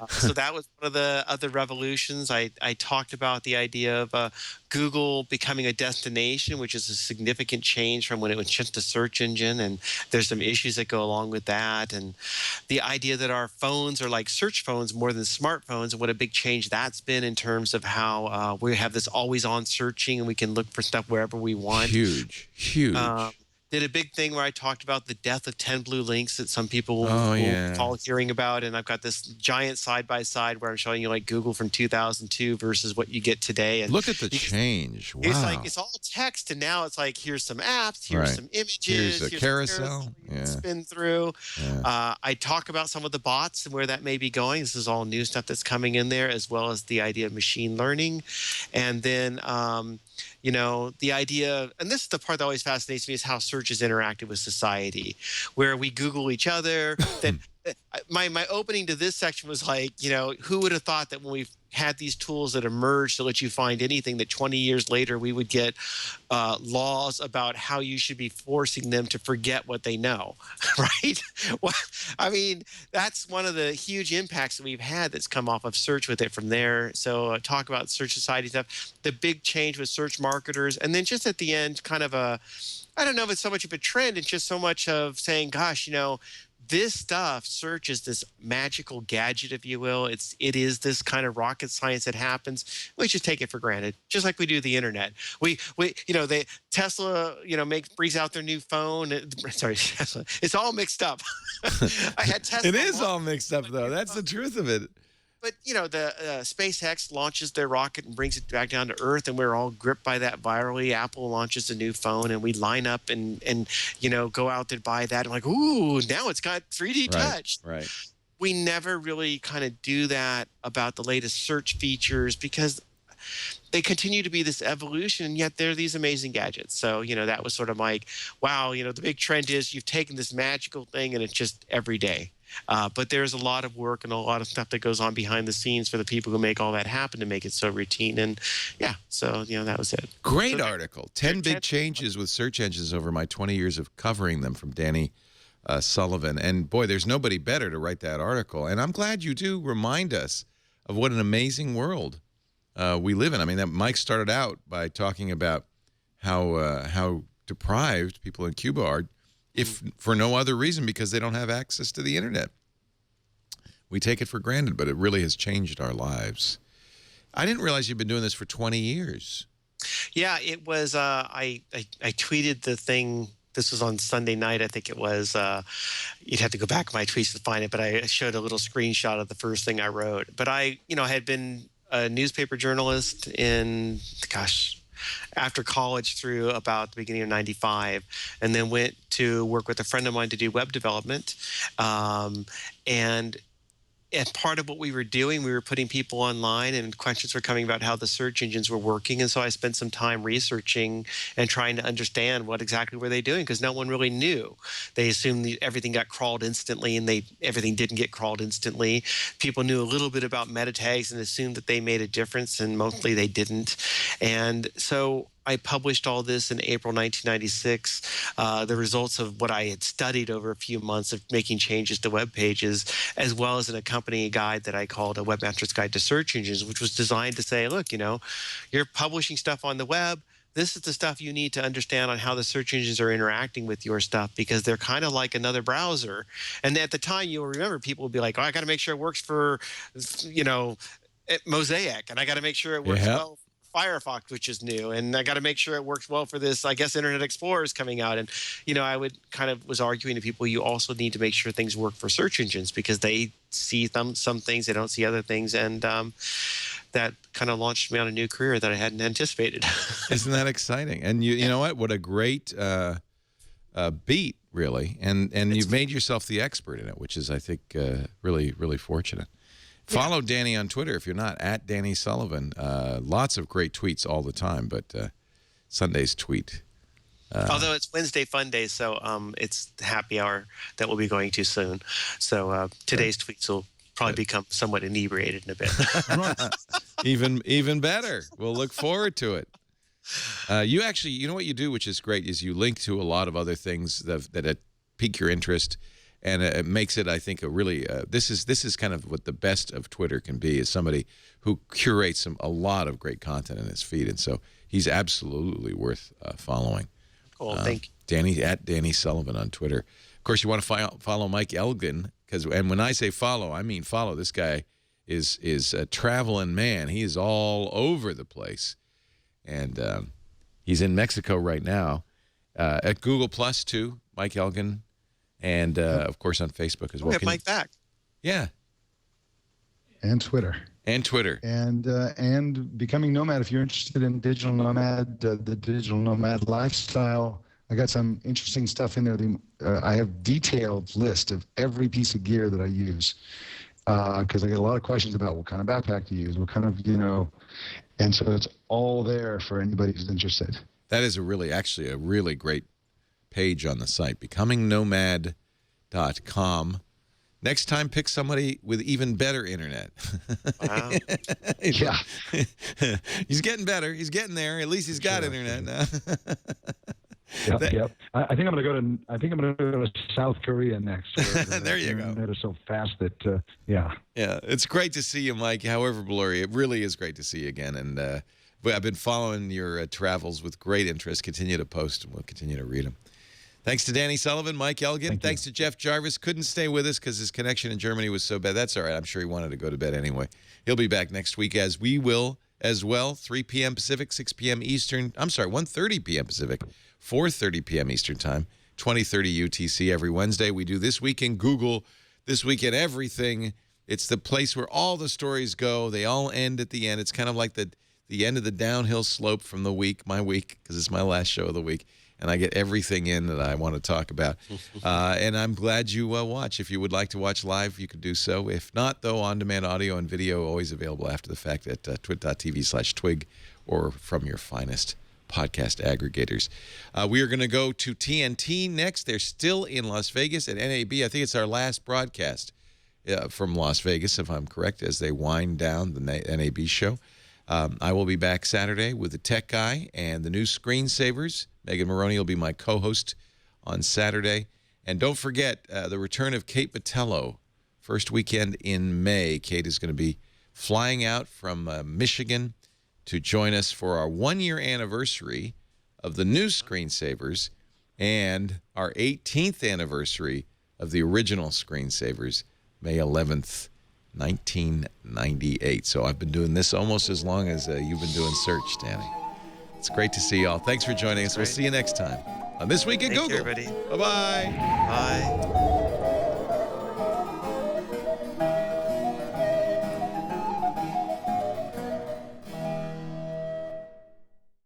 So that was one of the other revolutions. I talked about the idea of Google becoming a destination, which is a significant change from when it was just a search engine. And there's some issues that go along with that. And the idea that our phones are like search phones more than smartphones, and what a big change that's been in terms of how we have this always on searching, and we can look for stuff wherever we want. Huge. Did a big thing where I talked about the death of 10 blue links that some people will call hearing about. And I've got this giant side-by-side where I'm showing you like Google from 2002 versus what you get today. And look at the change. Wow. It's like, it's all text, and now it's like, here's some apps, here's some images. Here's a carousel. Spin through. I talk about some of the bots and where that may be going. This is all new stuff that's coming in there, as well as the idea of machine learning. And then the idea, and this is the part that always fascinates me, is how search is interacted with society, where we Google each other. That my opening to this section was like, who would have thought that when we've had these tools that emerged to let you find anything, that 20 years later we would get laws about how you should be forcing them to forget what they know, right? Well, I mean, that's one of the huge impacts that we've had that's come off of search with it from there. So talk about search society stuff, the big change with search marketers, and then just at the end, kind of I don't know if it's so much of a trend, it's just so much of saying, gosh, this stuff, search is this magical gadget, if you will. It is this kind of rocket science that happens. We just take it for granted, just like we do the internet. Tesla, brings out their new phone. Sorry, Tesla. It's all mixed up. I had Tesla. It is all mixed up, though. That's the truth of it. But, the SpaceX launches their rocket and brings it back down to Earth, and we're all gripped by that virally. Apple launches a new phone, and we line up and go out and buy that. I'm like, ooh, now it's got 3D touch. Right. We never really kind of do that about the latest search features because they continue to be this evolution, and yet they're these amazing gadgets. So, that was sort of like, wow, the big trend is you've taken this magical thing and it's just every day. But there's a lot of work and a lot of stuff that goes on behind the scenes for the people who make all that happen to make it so routine. And so, that was it. Great article. 10 big changes with search engines over my 20 years of covering them, from Danny Sullivan. And boy, there's nobody better to write that article. And I'm glad you do remind us of what an amazing world we live in. I mean, that Mike started out by talking about how deprived people in Cuba are, if for no other reason, because they don't have access to the internet. We take it for granted, but it really has changed our lives. I didn't realize you've been doing this for 20 years. Yeah, it was. I tweeted the thing this was on Sunday night, I think it was. You'd have to go back in my tweets to find it, but I showed a little screenshot of the first thing I wrote. But I, had been a newspaper journalist in, after college through about the beginning of '95, and then went to work with a friend of mine to do web development. And as part of what we were doing, we were putting people online, and questions were coming about how the search engines were working. And so I spent some time researching and trying to understand what exactly were they doing, because no one really knew. They assumed everything got crawled instantly, and everything didn't get crawled instantly. People knew a little bit about meta tags and assumed that they made a difference, and mostly they didn't. And so I published all this in April 1996, the results of what I had studied over a few months of making changes to web pages, as well as an accompanying guide that I called A Webmaster's Guide to Search Engines, which was designed to say, look, you're publishing stuff on the web. This is the stuff you need to understand on how the search engines are interacting with your stuff, because they're kind of like another browser. And at the time, you'll remember, people would be like, I got to make sure it works for, Mosaic, and I got to make sure it works well Firefox, which is new, and I got to make sure it works well for this. I guess Internet Explorer is coming out, and I was arguing to people, you also need to make sure things work for search engines, because they see some things, they don't see other things, and that kind of launched me on a new career that I hadn't anticipated. Isn't that exciting? And you know what? What a great beat, really, and you've made yourself the expert in it, which is, I think, really, really fortunate. Follow Danny on Twitter if you're not, at Danny Sullivan. Lots of great tweets all the time, but Sunday's tweet. Although it's Wednesday Fun Day, so it's the happy hour that we'll be going to soon. So today's tweets will probably become somewhat inebriated in a bit. Even better. We'll look forward to it. You actually, what you do, which is great, is you link to a lot of other things that pique your interest. And it makes it, I think, a really this is kind of what the best of Twitter can be, is somebody who curates a lot of great content in his feed, and so he's absolutely worth following. Cool, thank you. Danny, at Danny Sullivan on Twitter. Of course, you want to follow Mike Elgan, and when I say follow, I mean follow. This guy is a traveling man. He is all over the place, and he's in Mexico right now. At Google Plus too, Mike Elgan. And, of course, on Facebook as well. We have Mike back. Yeah. And Twitter. And becoming nomad. If you're interested in digital nomad, the digital nomad lifestyle, I got some interesting stuff in there. I have detailed list of every piece of gear that I use, because I get a lot of questions about what kind of backpack to use, what kind of, and so it's all there for anybody who's interested. That is actually a really great page on the site, becomingnomad.com. Next time, pick somebody with even better internet. Wow. Yeah. He's getting better. He's getting there. At least he's got internet now. Yep. I think I'm going to go to South Korea next. There you go. Internet is so fast that, yeah. Yeah, it's great to see you, Mike, however blurry. It really is great to see you again. And I've been following your travels with great interest. Continue to post, and we'll continue to read them. Thanks to Danny Sullivan, Mike Elgan. Thanks to Jeff Jarvis. Couldn't stay with us because his connection in Germany was so bad. That's all right. I'm sure he wanted to go to bed anyway. He'll be back next week, as we will as well. 3 p.m. Pacific, 6 p.m. Eastern. I'm sorry, 1:30 p.m. Pacific, 4:30 p.m. Eastern Time, 20:30 UTC every Wednesday. We do This Week in Google, This Week in Everything. It's the place where all the stories go. They all end at the end. It's kind of like the end of the downhill slope from the week, my week, because it's my last show of the week. And I get everything in that I want to talk about. And I'm glad you watch. If you would like to watch live, you can do so. If not, though, on-demand audio and video always available after the fact at twit.tv/twig or from your finest podcast aggregators. We are going to go to TNT next. They're still in Las Vegas at NAB. I think it's our last broadcast from Las Vegas, if I'm correct, as they wind down the NAB show. I will be back Saturday with the tech guy and the new screensavers. Megan Maroney will be my co-host on Saturday. And don't forget the return of Kate Botello, first weekend in May. Kate is going to be flying out from Michigan to join us for our 1-year anniversary of the new screensavers and our 18th anniversary of the original screensavers, May 11th, 1998. So I've been doing this almost as long as you've been doing Search, Danny. It's great to see y'all. Thanks for joining us. We'll see you next time. on This Week at Thank you, Google. everybody. Bye-bye. Bye.